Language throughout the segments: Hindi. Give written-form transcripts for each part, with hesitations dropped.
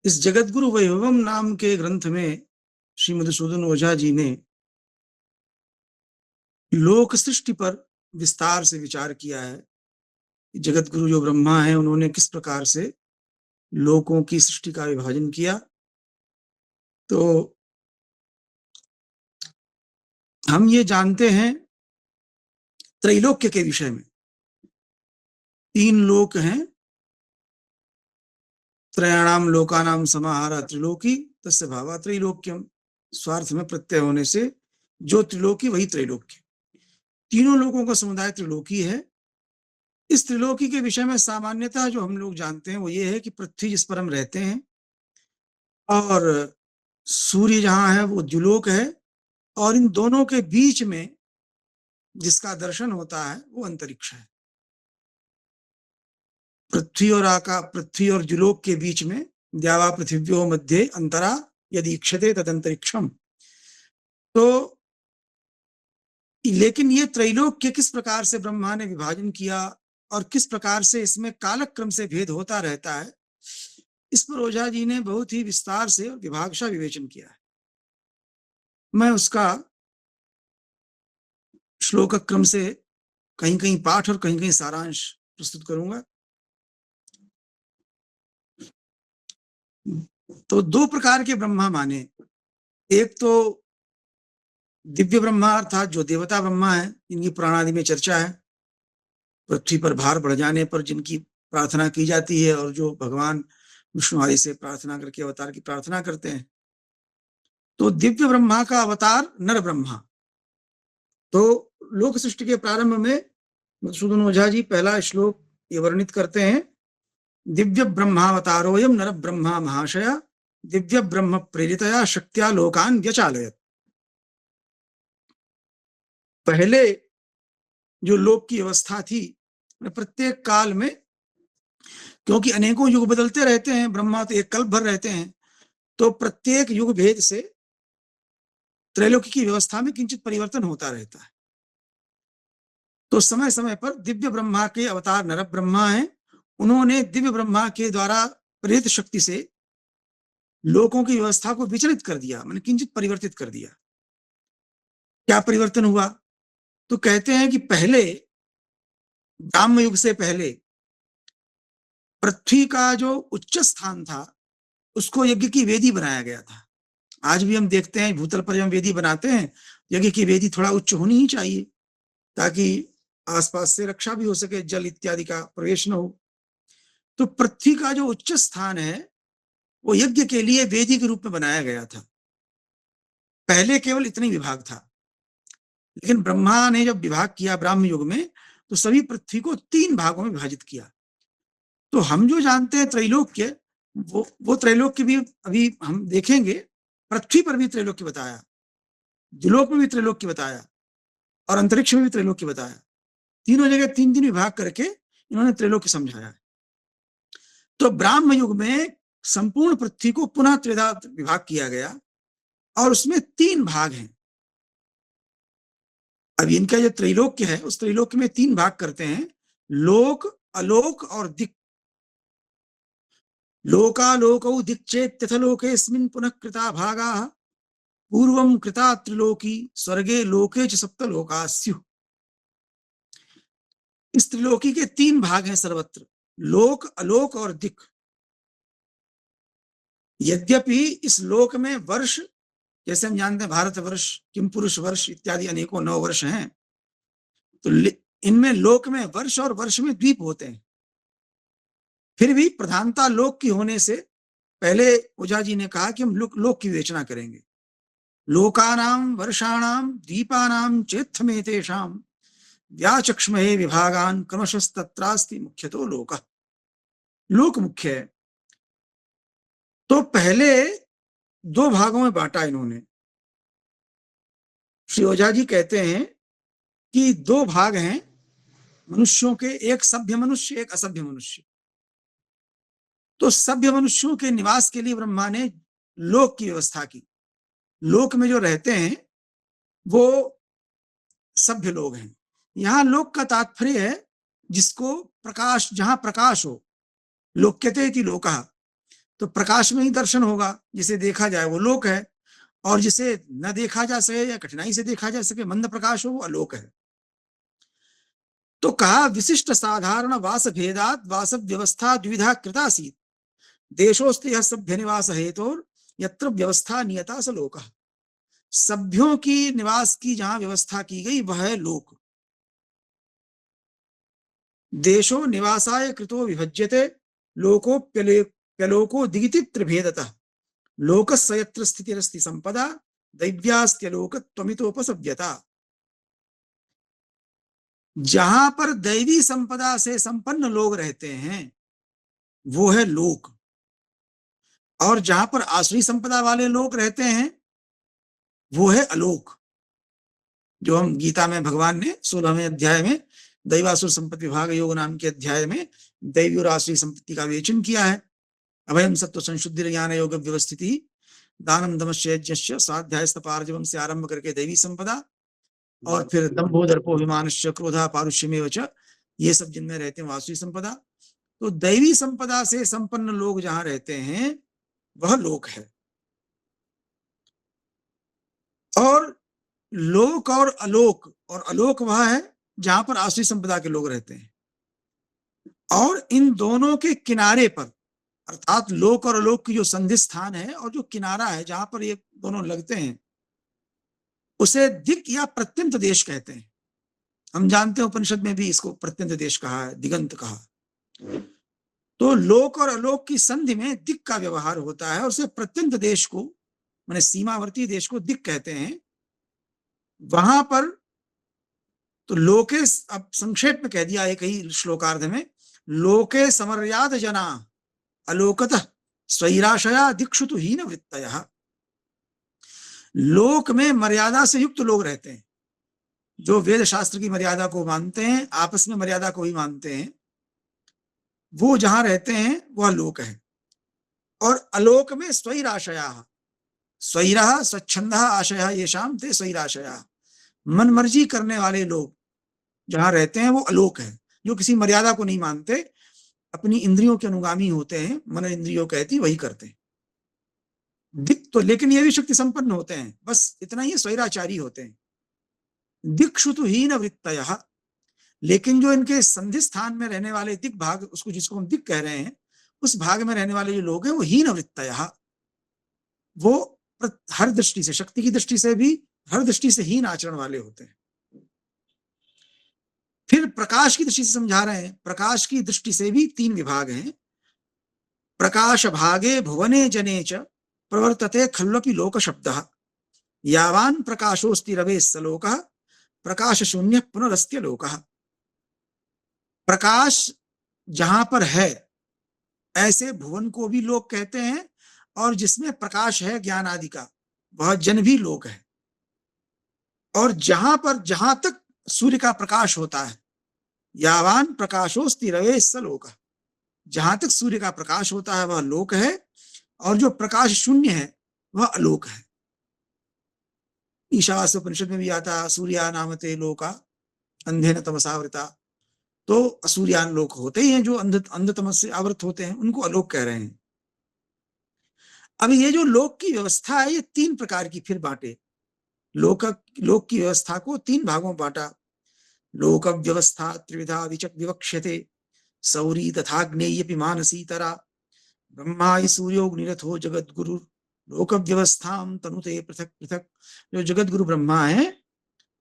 इस जगतगुरु वैभवम नाम के ग्रंथ में श्री मधुसूदन ओझा जी ने लोक सृष्टि पर विस्तार से विचार किया है। जगतगुरु जो ब्रह्मा है उन्होंने किस प्रकार से लोकों की सृष्टि का विभाजन किया। तो हम ये जानते हैं त्रैलोक्य के विषय में। 3 लोक हैं। त्रयाणाम लोकानाम समाहारा त्रिलोकी तस्य भावा त्रैलोक्यम। स्वार्थ में प्रत्यय होने से जो त्रिलोकी वही त्रैलोक्य। तीनों लोकों का समुदाय त्रिलोकी है। इस त्रिलोकी के विषय में सामान्यतः जो हम लोग जानते हैं वो ये है कि पृथ्वी जिस पर हम रहते हैं और सूर्य जहां है वो द्युलोक है, और इन दोनों के बीच में जिसका दर्शन होता है वो अंतरिक्ष है। पृथ्वी और द्युलोक के बीच में द्यावा पृथिव्यो मध्ये अंतरा यदि इक्षते तदंतरिक्षम। तो लेकिन ये त्रैलोक्य किस प्रकार से ब्रह्मा ने विभाजन किया और किस प्रकार से इसमें कालक्रम से भेद होता रहता है, इस पर ओझा जी ने बहुत ही विस्तार से और विभागशा विवेचन किया है। मैं उसका श्लोक क्रम से कहीं कहीं पाठ और कहीं कहीं सारांश प्रस्तुत करूंगा। तो 2 प्रकार के ब्रह्मा माने। एक तो दिव्य ब्रह्मा अर्थात जो देवता ब्रह्मा है, इनकी पुराणादि में चर्चा है। पृथ्वी पर भार बढ़ जाने पर जिनकी प्रार्थना की जाती है और जो भगवान विष्णु आदि से प्रार्थना करके अवतार की प्रार्थना करते हैं। तो दिव्य ब्रह्मा का अवतार नर ब्रह्मा। तो लोक सृष्टि के प्रारंभ में मधुसूदन ओझा जी पहला श्लोक ये वर्णित करते हैं, दिव्य ब्रह्मावतारोयम नर ब्रह्मा महाशया दिव्य ब्रह्म प्रेरितया शक्त्या लोकान व्यचालयत। पहले जो लोक की अवस्था थी, प्रत्येक काल में, क्योंकि अनेकों युग बदलते रहते हैं, ब्रह्मा तो एक कल्प भर रहते हैं, तो प्रत्येक युग भेद से त्रैलोक्य की व्यवस्था में किंचित परिवर्तन होता रहता है। तो समय समय पर दिव्य ब्रह्मा के अवतार नर ब्रह्मा हैं। उन्होंने दिव्य ब्रह्मा के द्वारा प्रेरित शक्ति से लोकों की व्यवस्था को विचलित कर दिया, मैंने किंचित परिवर्तित कर दिया। क्या परिवर्तन हुआ? तो कहते हैं कि पहले ब्राह्म युग से पहले पृथ्वी का जो उच्च स्थान था उसको यज्ञ की वेदी बनाया गया था। आज भी हम देखते हैं भूतल पर हम वेदी बनाते हैं, यज्ञ की वेदी थोड़ा उच्च होनी ही चाहिए ताकि आसपास से रक्षा भी हो सके, जल इत्यादि का प्रवेश न हो। तो पृथ्वी का जो उच्च स्थान है वो यज्ञ के लिए वेदी के रूप में बनाया गया था। पहले केवल इतना ही विभाग था, लेकिन ब्रह्मा ने जब विभाग किया ब्राह्म युग में तो सभी पृथ्वी को 3 भागों में विभाजित किया। तो हम जो जानते हैं त्रैलोक्य, वो त्रैलोक्य भी अभी हम देखेंगे। पृथ्वी पर भी त्रैलोक्य बताया, द्युलोक में भी त्रैलोक्य बताया और अंतरिक्ष में भी त्रैलोक्य बताया। तीनों जगह 3-3 विभाग करके इन्होंने त्रैलोक्य समझाया। तो ब्राह्म युग में संपूर्ण पृथ्वी को पुनः त्रिधा विभाग किया गया और उसमें 3 भाग हैं। अब इनका जो त्रैलोक्य है उस त्रैलोक्य में 3 भाग करते हैं, लोक, अलोक और दिक्। लोकालोकौ दिक्चेत्यथलोकेऽस्मिन् पुनः कृता भागाः पूर्वं कृता त्रिलोकी स्वर्गे लोके च सप्तलोकाः स्युः। इस त्रिलोकी के 3 भाग हैं सर्वत्र, लोक, अलोक और दिक्। यद्यपि इस लोक में वर्ष, जैसे हम जानते हैं भारत वर्ष, किम पुरुष वर्ष इत्यादि अनेकों 9 वर्ष हैं, तो इनमें लोक में वर्ष और वर्ष में द्वीप होते हैं। फिर भी प्रधानता लोक की होने से पहले ओझा जी ने कहा कि हम लोक की विवेचना करेंगे। लोकानाम वर्षाणाम द्वीपानाम चेत्थमेतेषाम व्याचक्ष्महे विभागान क्रमशस्तत्रास्ति मुख्यतो लोकः। लोक मुख्य है। तो पहले 2 भागों में बांटा इन्होंने। श्री ओझा जी कहते हैं कि 2 भाग हैं मनुष्यों के, एक सभ्य मनुष्य, एक असभ्य मनुष्य। तो सभ्य मनुष्यों के निवास के लिए ब्रह्मा ने लोक की व्यवस्था की। लोक में जो रहते हैं वो सभ्य लोग हैं। यहां लोक का तात्पर्य है जिसको प्रकाश, जहां प्रकाश हो, लोक्यते इति लोकः। तो प्रकाश में ही दर्शन होगा, जिसे देखा जाए वो लोक है, और जिसे न देखा जा सके या कठिनाई से देखा जा सके, मंद प्रकाश हो, वो अलोक है। तो कहा विशिष्ट साधारण वास भेदात वास व्यवस्था द्विधा कृतासीत देशोस्ति यह सभ्य निवास हेतुर यत्र व्यवस्था नियता स लोकः। सभ्यों की निवास की जहां व्यवस्था की गई वह है लोक। देशो निवासाय कृतो विभज्यते लोकोप्यलोको दिगितित्र भेदतः लोकस्य यत्र स्थितिरस्ति संपदा दैव्यास्त्यलोकत्वमितोपसव्यता। जहां पर दैवी संपदा से संपन्न लोग रहते हैं वो है लोक, और जहां पर आसुरी संपदा वाले लोग रहते हैं वो है अलोक। जो हम गीता में भगवान ने 16वें अध्याय में दैवासुर संपत्ति विभाग योग नाम के अध्याय में दैवी और आसुरी संपत्ति का विवेचन किया है। अभयम सत्व संशुद्धि ज्ञान योग व्यवस्थिति दानम दमश्य यज्ञश्च स्वाध्याय पार्जवम से आरंभ करके दैवी संपदा, और फिर दंभो दर्पो विमानश्च क्रोधा पारुष्यमेव च, ये सब जिनमें रहते हैं वासुरी संपदा। तो दैवी संपदा से संपन्न लोग जहां रहते हैं वह लोक है। और लोक और अलोक वह है जहां पर आसुरी संपदा के लोग रहते हैं। और इन दोनों के किनारे पर, अर्थात लोक और अलोक की जो संधि स्थान है और जो किनारा है जहां पर ये दोनों लगते हैं, उसे दिक् या प्रत्यंत देश कहते हैं। हम जानते हैं उपनिषद में भी इसको प्रत्यंत देश कहा है, दिगंत कहा। तो लोक और अलोक की संधि में दिक् का व्यवहार होता है, और उसे प्रत्यंत देश को, माने सीमावर्ती देश को दिक् कहते हैं। वहां पर तो लोके, अब संक्षेप में कह दिया एक ही श्लोकार्ध में, लोके समर्याद जना अलोकतः स्वैराशया दिक्षुतु हीन वृत्तयः। लोक में मर्यादा से युक्त लोग रहते हैं, जो वेद शास्त्र की मर्यादा को मानते हैं, आपस में मर्यादा को भी मानते हैं, वो जहां रहते हैं वह लोक है। और अलोक में स्वैराशया, स्वैरः स्वच्छंदः आशयः येषाम ते स्वैराशया, मन मर्जी करने वाले लोग जहां रहते हैं वो अलोक है। जो किसी मर्यादा को नहीं मानते, अपनी इंद्रियों के अनुगामी होते हैं, मन इंद्रियों कहती वही करते हैं। दिक् तो, लेकिन ये भी शक्ति संपन्न होते हैं, बस इतना ही स्वैराचारी होते हैं। दिक्षुतु हीन वृत्तयः, लेकिन जो इनके संधि स्थान में रहने वाले दिक् भाग, उसको जिसको हम दिक् कह रहे हैं, उस भाग में रहने वाले जो लोग हैं वो हीन वृत्तयः, वो हर दृष्टि से, शक्ति की दृष्टि से भी हर दृष्टि से हीन आचरण वाले होते हैं। फिर प्रकाश की दृष्टि से समझा रहे हैं। प्रकाश की दृष्टि से भी तीन विभाग हैं। प्रकाश भागे भुवने जने च प्रवर्तते खल्वपि लोक शब्दः यावान प्रकाशोस्ति रवे सलोकः प्रकाश शून्य पुनरस्त्य लोकः। प्रकाश जहां पर है ऐसे भुवन को भी लोक कहते हैं, और जिसमें प्रकाश है ज्ञान आदि का, वह जन भी लोक है। और जहां तक सूर्य का प्रकाश होता है, यावान प्रकाशोस्ति रवे सलोकः, जहां तक सूर्य का प्रकाश होता है वह लोक है, और जो प्रकाश शून्य है वह अलोक है। ईशावास्य उपनिषद में भी आता सूर्या नामते लोका अंधेन तमसावृता। तो असूर्यान लोक होते ही हैं जो अंधतमस से आवृत होते हैं, उनको अलोक कह रहे हैं। अब ये जो लोक की व्यवस्था है ये तीन प्रकार की फिर बांटे। लोक की व्यवस्था को तीन भागों में बांटा। लोक व्यवस्था त्रिविधा विवक्ष्यते सौरी तथाग्नेयपि मानसीतरा ब्रह्मा सूर्योग्निरथो जगत गुरु लोक व्यवस्थाम तनुते पृथक पृथक। जो जगत गुरु ब्रह्मा है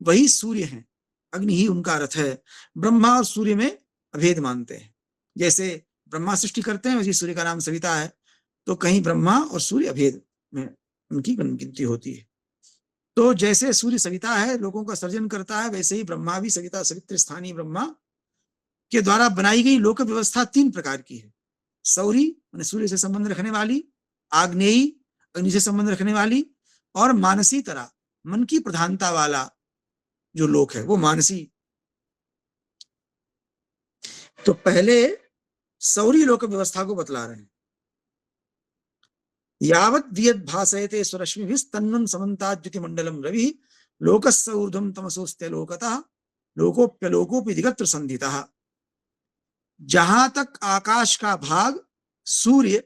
वही सूर्य है, अग्नि ही उनका रथ है। ब्रह्मा और सूर्य में अभेद मानते हैं। जैसे ब्रह्मा सृष्टि करते हैं वैसे सूर्य का नाम सविता है, तो कहीं ब्रह्मा और सूर्य अभेद में उनकी गिनती होती है। तो जैसे सूर्य सविता है, लोगों का सर्जन करता है, वैसे ही ब्रह्मा भी सविता सवित्र स्थानीय ब्रह्मा के द्वारा बनाई गई लोक व्यवस्था तीन प्रकार की है। सौरी माने सूर्य से संबंध रखने वाली, आग्नेयी अग्नि से संबंध रखने वाली, और मानसी तरह मन की प्रधानता वाला जो लोक है वो मानसी। तो पहले सौरी लोक व्यवस्था को बतला रहे हैं। यावत् वियद् भासयते स्वरश्मिभिस्तन्वन् समन्ताद्युतिमण्डलं रविः लोकस्य ऊर्ध्वं तमसोऽस्त्य लोकतः लोकोप्यलोकोऽपि दिगत्र संधितः। जहां तक आकाश का भाग सूर्य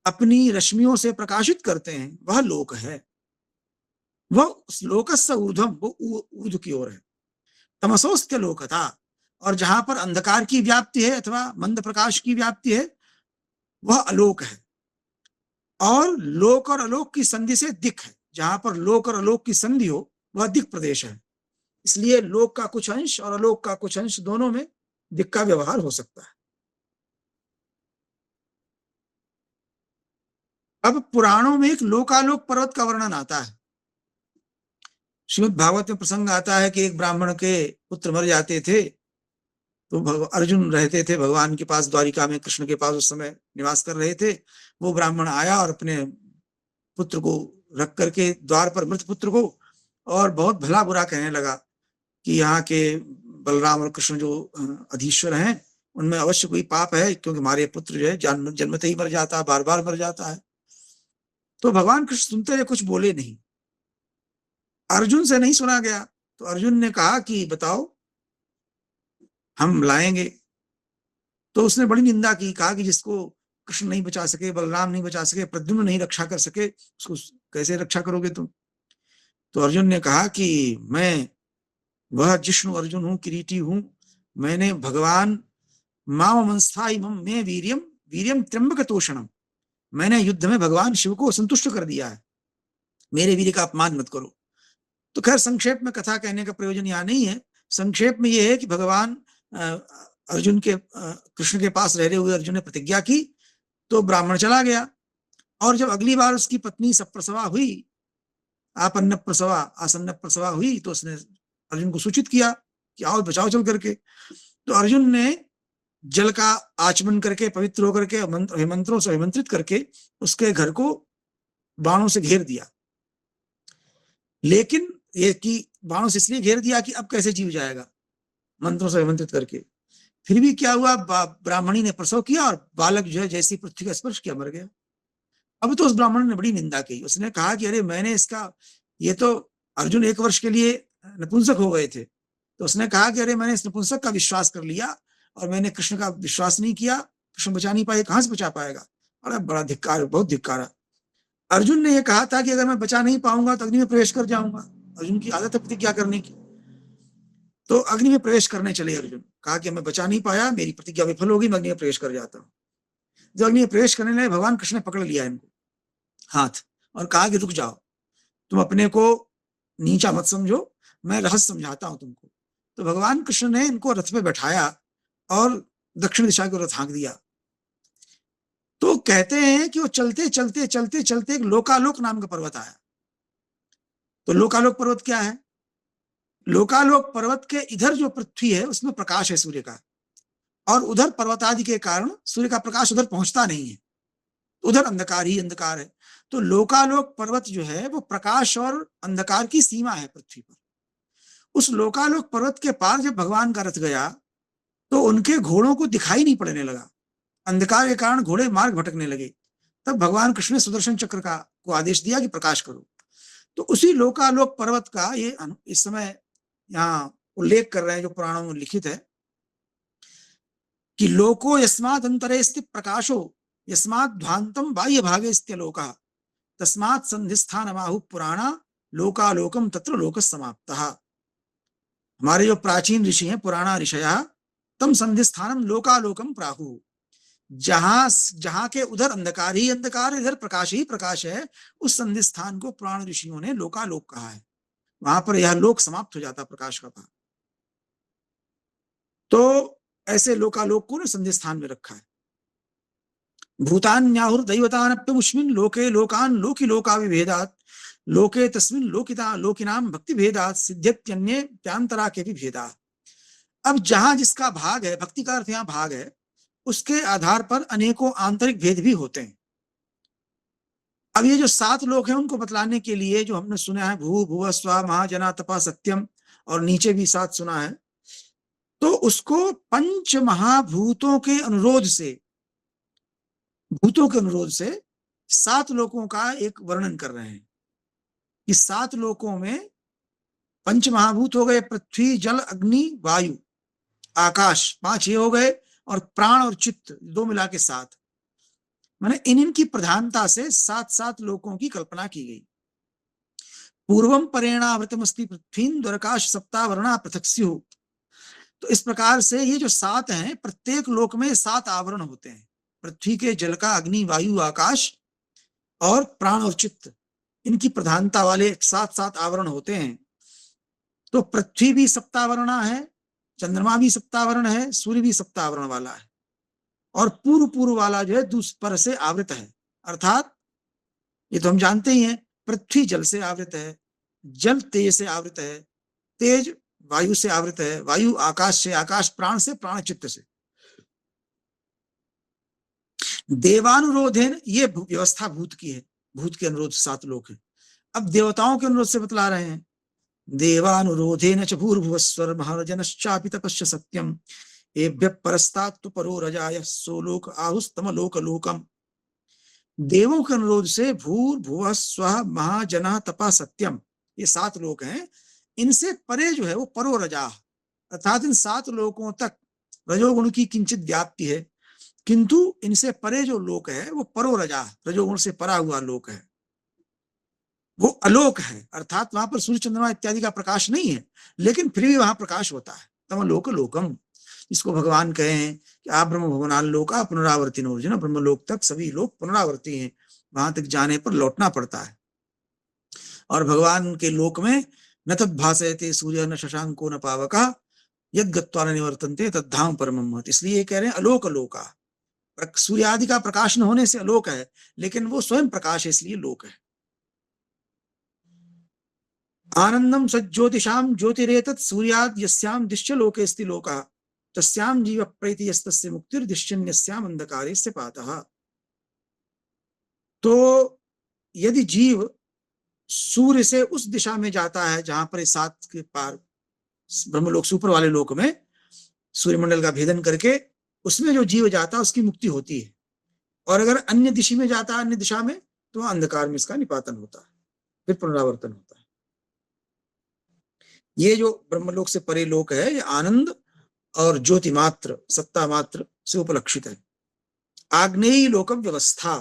अपनी रश्मियों से प्रकाशित करते हैं, वह लोक है। वह लोकस्य ऊर्ध्वम, वो ऊर्ध्व की ओर है। तमसोस्त्य लोकता, और जहां पर अंधकार की व्याप्ति है अथवा मंद प्रकाश की व्याप्ति है, वह अलोक है। और लोक और अलोक की संधि से दिक् है। जहां पर लोक और अलोक की संधि हो, वह दिक् प्रदेश है। इसलिए लोक का कुछ अंश और अलोक का कुछ अंश, दोनों में दिक् का व्यवहार हो सकता है। अब पुराणों में एक लोकालोक पर्वत का वर्णन आता है। श्रीमद् भागवत में प्रसंग आता है कि एक ब्राह्मण के पुत्र मर जाते थे, तो अर्जुन रहते थे भगवान के पास, द्वारिका में कृष्ण के पास उस समय निवास कर रहे थे। वो ब्राह्मण आया और अपने पुत्र को रख करके द्वार पर, मृत पुत्र को, और बहुत भला बुरा कहने लगा कि यहाँ के बलराम और कृष्ण जो अधीश्वर हैं, उनमें अवश्य कोई पाप है, क्योंकि हमारे पुत्र जो है जन्मते ही मर जाता है, बार बार मर जाता है। तो भगवान कृष्ण सुनते हुए कुछ बोले नहीं। अर्जुन से नहीं सुना गया, तो अर्जुन ने कहा कि बताओ, हम लाएंगे। तो उसने बड़ी निंदा की, कहा कि जिसको कृष्ण नहीं बचा सके, बलराम नहीं बचा सके, प्रद्युम्न नहीं रक्षा कर सके, उसको कैसे रक्षा करोगे तुम? तो अर्जुन ने कहा कि मैं वह जिष्णु अर्जुन हूं, किरीटी हूं। मैंने भगवान माम मंस्थाई मम में वीर्यम वीर्यम त्र्यंबक तोषणम, मैंने युद्ध में भगवान शिव को संतुष्ट कर दिया है, मेरे वीर्य का अपमान मत करो। तो खैर संक्षेप में कथा कहने का प्रयोजन यहाँ नहीं है। संक्षेप में यह है कि भगवान अर्जुन के कृष्ण के पास रह रहे हुए अर्जुन ने प्रतिज्ञा की, तो ब्राह्मण चला गया। और जब अगली बार उसकी पत्नी सप्रसवा हुई, आपन्न प्रसवा आसन्न प्रसवा हुई, तो उसने अर्जुन को सूचित किया कि आओ बचाओ चल करके। तो अर्जुन ने जल का आचमन करके, पवित्र होकर के, मंत्रों से अभिमंत्रित करके उसके घर को बाणों से घेर दिया। लेकिन ये कि बाणों से इसलिए घेर दिया कि अब कैसे जीव जाएगा, मंत्रों से अभिमंत्रित करके। फिर भी क्या हुआ, ब्राह्मणी ने प्रसव किया और बालक जो है जैसी पृथ्वी का स्पर्श किया मर गया। अब तो उस ब्राह्मण ने बड़ी निंदा की। उसने कहा कि अरे मैंने इसका, ये तो अर्जुन 1 वर्ष के लिए नपुंसक हो गए थे, तो उसने कहा कि अरे मैंने इस नपुंसक का विश्वास कर लिया और मैंने कृष्ण का विश्वास नहीं किया, कृष्ण बचा नहीं पाए, कहां से बचा पाएगा? अरे बड़ा धिक्कार, बहुत धिक्कारा। अर्जुन ने यह कहा था कि अगर मैं बचा नहीं पाऊंगा तो अग्नि में प्रवेश कर जाऊंगा। अर्जुन की आदत है प्रतिज्ञा करने की। तो अग्नि में प्रवेश करने चले अर्जुन, कहा कि मैं बचा नहीं पाया, मेरी प्रतिज्ञा विफल होगी, मैं अग्नि में प्रवेश कर जाता हूँ। जब अग्नि में प्रवेश करने लगे, भगवान कृष्ण ने पकड़ लिया इनको हाथ और कहा कि रुक जाओ, तुम अपने को नीचा मत समझो, मैं रहस्य समझाता हूं तुमको। तो भगवान कृष्ण ने इनको रथ पे बैठाया और दक्षिण दिशा की ओर रथ हाँक दिया। तो कहते हैं कि वो चलते चलते चलते चलते एक लोकालोक नाम का पर्वत आया। तो लोकालोक पर्वत क्या है? लोकालोक पर्वत के इधर जो पृथ्वी है उसमें प्रकाश है सूर्य का, और उधर पर्वत आदि के कारण सूर्य का प्रकाश उधर पहुंचता नहीं है, उधर अंधकार ही अंधकार है। तो लोकालोक पर्वत जो है वो प्रकाश और अंधकार की सीमा है पृथ्वी पर। उस लोकालोक पर्वत के पार जब भगवान का रथ गया तो उनके घोड़ों को दिखाई नहीं पड़ने लगा, अंधकार के कारण घोड़े मार्ग भटकने लगे। तब भगवान कृष्ण ने सुदर्शन चक्र का को आदेश दिया कि प्रकाश करो। तो उसी लोकालोक पर्वत का ये इस समय यहाँ उल्लेख कर रहे हैं जो पुराणों में लिखित है कि लोको यस्मात् अंतरे स्थित प्रकाशो यस्मात् ध्वांतम बाह्य भागे स्थिलोका तस्मात् संधिस्थानमाहु पुराणा लोकालोकम तत्र लोक समाप्तः। हमारे जो प्राचीन ऋषि हैं, पुराणा ऋषया, तम संधिस्थानम लोकालोकम प्राहु। जहां के उधर अंधकार ही अंधकार है, इधर प्रकाश ही प्रकाश है, उस संधिस्थान को पुराण ऋषियों ने लोकालोक कहा है। वहां पर यह लोक समाप्त हो जाता प्रकाश का भाग। तो ऐसे लोकालोक को ने संधिस्थान में रखा है। भूतान्याहुर दैवतानप्यमुष्मिन् लोके लोकान लोकी लोका विभेदात् लोके तस्मिन् लोकिता लोकिनाम भक्ति भेदात् सिद्ध्यत्यन्ये त्यांतरा के भी भेदा। अब जहां जिसका भाग है, भक्ति का अर्थ यहाँ भाग है, उसके आधार पर अनेकों आंतरिक भेद भी होते हैं। अब ये जो 7 लोक हैं उनको बतलाने के लिए जो हमने सुना है, भू भुव स्वा महाजना तपा सत्यम, और नीचे भी 7 सुना है, तो उसको पंच महाभूतों के अनुरोध से, भूतों के अनुरोध से 7 लोकों का एक वर्णन कर रहे हैं। इस 7 लोकों में पंच महाभूत हो गए, पृथ्वी जल अग्नि वायु आकाश, 5 ये हो गए, और प्राण और चित्त 2 मिला के 7। माने इनकी प्रधानता से 7 लोकों की कल्पना की गई। पूर्वम परेणावृतमस्ति पृथ्वीं द्वारकाश सप्तावरणा पृथक स्युः। तो इस प्रकार से ये जो 7 हैं, प्रत्येक लोक में 7 आवरण होते हैं। पृथ्वी के जल का, अग्नि, वायु, आकाश और प्राण और चित्त, इनकी प्रधानता वाले 7 आवरण होते हैं। तो पृथ्वी भी सप्तावरणा है, चंद्रमा भी सप्तावरण है, सूर्य भी सप्तावरण वाला है, और पूर्व पूर्व वाला जो है दूसपर से आवृत है। अर्थात ये तो हम जानते ही हैं, पृथ्वी जल से आवृत है, जल तेज से आवृत है, तेज वायु से आवृत है, वायु आकाश से, आकाश प्राण से, प्राण चित्त से। देवानुरोधेन, ये व्यवस्था भूत की है, भूत के अनुरोध 7 लोक है। अब देवताओं के अनुरोध से बतला रहे हैं। देवानुरोधेन च भूर्भुवस्वर महारजनश्चापि तपस्य सत्यम एभ्य परस्तात् परो रजाय सोलोक आहुस्तम लोक लोकम। देवों के अनुरोध से भूर्भुवः स्वः महाजनः तपा सत्यम, ये 7 लोक हैं। इनसे परे जो है वो परो रजा, अर्थात इन 7 लोकों तक रजोगुण की किंचित व्याप्ति है, किंतु इनसे परे जो लोक है वो परो रजा, रजोगुण से परा हुआ लोक है, वो अलोक है। अर्थात वहां पर सूर्य चंद्रमा इत्यादि का प्रकाश नहीं है, लेकिन फिर भी वहां प्रकाश होता है। तम लोक लोकम, इसको भगवान कहे हैं कि आप ब्रह्म भुवनाल लोका पुनरावर्ती अर्जुन, ब्रह्मलोक तक सभी लोग पुनरावर्ती हैं, वहां तक जाने पर लौटना पड़ता है। और भगवान के लोक में न तद भासयते सूर्य न शशांको न पावका यद गत्वा न निवर्तन्ते तद्धाम परमम महत्। इसलिए कह रहे हैं अलोक लोका, सूर्य आदि का प्रकाश न होने से अलोक है, लेकिन वो स्वयं प्रकाश है, इसलिए लोक है। आनंदम सज्ज्योतिषाम ज्योतिरेतत् सूर्याद् यस्याम दिश्य लोकेस्ति लोकः तस्याम जीव प्रेति यस्तस्य मुक्तिर्दिश्यन्यस्याम अंधकारेस्य पातः। तो यदि जीव सूर्य से उस दिशा में जाता है जहां पर 7 के पार ब्रह्मलोक सुपर वाले लोक में सूर्यमंडल का भेदन करके उसमें जो जीव जाता है उसकी मुक्ति होती है, और अगर अन्य दिशा में जाता है, अन्य दिशा में, तो अंधकार में इसका निपातन होता है, फिर पुनरावर्तन होता है। ये जो ब्रह्मलोक से परे लोक है, ये आनंद और ज्योति मात्र, सत्ता मात्र से उपलक्षित है। आग्नेयी लोक व्यवस्था,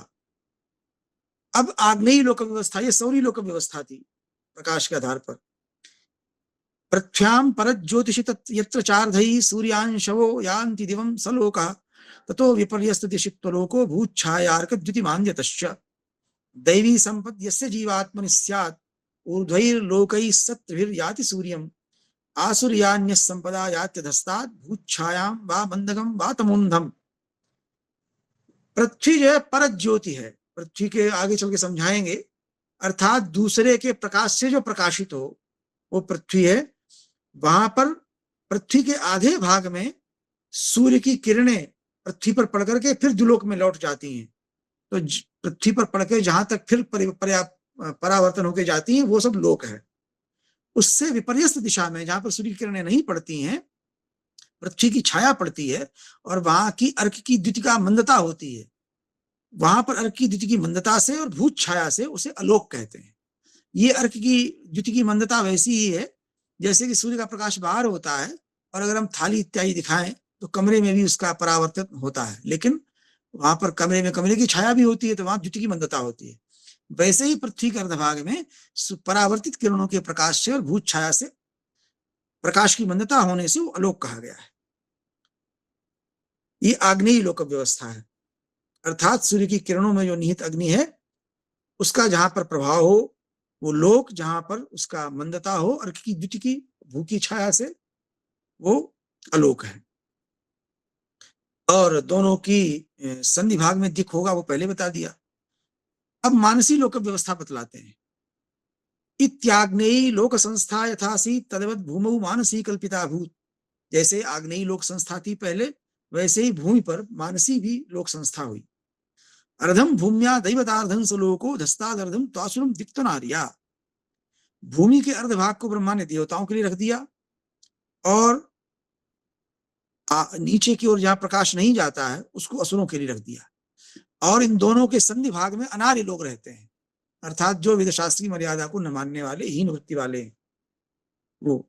अब आग्नेयी लोक व्यवस्था, ये सौरी लोक व्यवस्था थी प्रकाश के आधार पर। पृथ्व्याम परज्योतिषि यत्र चार्धैः सूर्यांशवो यान्ति दिवं स लोकः ततो विपर्यस्तति शिप्तलोको भूच्छायार्कद्युतिमान्यतश्च। दैवी संपद यस्य जीवात्मनि स्यात् ऊर्ध्वैर्लोकैः सत्त्रिभिर्याति सूर्यम् आसुर्यान्यः संपदा यात्यधस्तात् भूच्छायां वा मंदगम वा तमोन्धम। पृथ्वी जो है परत ज्योति है, पृथ्वी के आगे चल के समझाएंगे, अर्थात दूसरे के प्रकाश से जो प्रकाशित हो वो पृथ्वी है। वहां पर पृथ्वी के आधे भाग में सूर्य की किरणें पृथ्वी पर पड़ करके फिर द्युलोक में लौट जाती हैं, तो पृथ्वी पर पड़कर जहां तक फिर परावर्तन होकर जाती हैं वो सब लोक है। उससे विपर्यस्त दिशा में जहां पर सूर्य की किरणें नहीं पड़ती हैं, पृथ्वी की छाया पड़ती है और वहां की अर्क की द्युतिका मंदता होती है, वहां पर अर्क की द्युति की मंदता से और भूत छाया से उसे अलोक कहते हैं। ये अर्क की द्युति की मंदता वैसी ही है जैसे कि सूर्य का प्रकाश बाहर होता है और अगर हम थाली इत्यादि दिखाएं तो कमरे में भी उसका परावर्तन होता है, लेकिन वहां पर कमरे में कमरे की छाया भी होती है, तो वहां द्युति की मंदता होती है। वैसे ही पृथ्वी के अर्धभाग में परावर्तित किरणों के प्रकाश से और भूत छाया से, प्रकाश की मंदता होने से वो अलोक कहा गया है। ये आग्नेयी लोक व्यवस्था है, अर्थात सूर्य की किरणों में जो निहित अग्नि है उसका जहां पर प्रभाव हो वो लोक, जहां पर उसका मंदता हो अर्क की द्युति की भू की छाया से, वो अलोक है। और दोनों की संधि भाग में दिख होगा वो पहले बता दिया। अब मानसी लोक व्यवस्था बतलाते हैं। इत्याग्नेयी लोक संस्था यथासी तदवत भूमौ मानसी कल्पिता भूत। जैसे आग्नेयी लोक संस्था थी पहले, वैसे ही भूमि पर मानसी भी लोक संस्था हुई। अर्धम भूम्या दैवतार्धम सलोको धस्तादर्धम त्वासुरम दिक्तनार्या। भूमि के अर्ध भाग को ब्रह्मा ने देवताओं के लिए रख दिया और नीचे की ओर जहां प्रकाश नहीं जाता है उसको असुरों के लिए रख दिया, और इन दोनों के संधि भाग में अनार्य लोग रहते हैं, अर्थात जो वेदशास्त्री मर्यादा को न मानने वाले, हीन वृत्ति वाले हैं वो।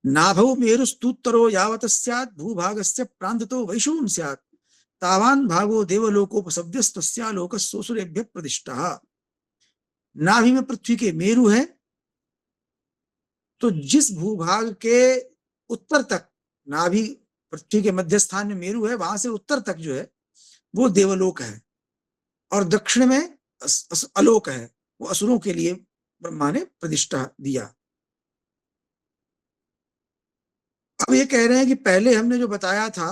नाभौ मेरुस्तुत्तरो यावत स्यात् भूभागस्य प्रान्ततो वैशून स्यात् तावान भागो देवलोकोपसव्यस्तस्या लोकस्सोऽसुरेभ्यः प्रतिष्ठः। नाभि में पृथ्वी के मेरु है, तो जिस भूभाग के उत्तर तक, नाभि पृथ्वी के मध्य स्थान में मेरु है, वहां से उत्तर तक जो है वो देवलोक है, और दक्षिण में अलोक है, वो असुरों के लिए ब्रह्मा ने प्रतिष्ठा दिया। अब ये कह रहे हैं कि पहले हमने जो बताया था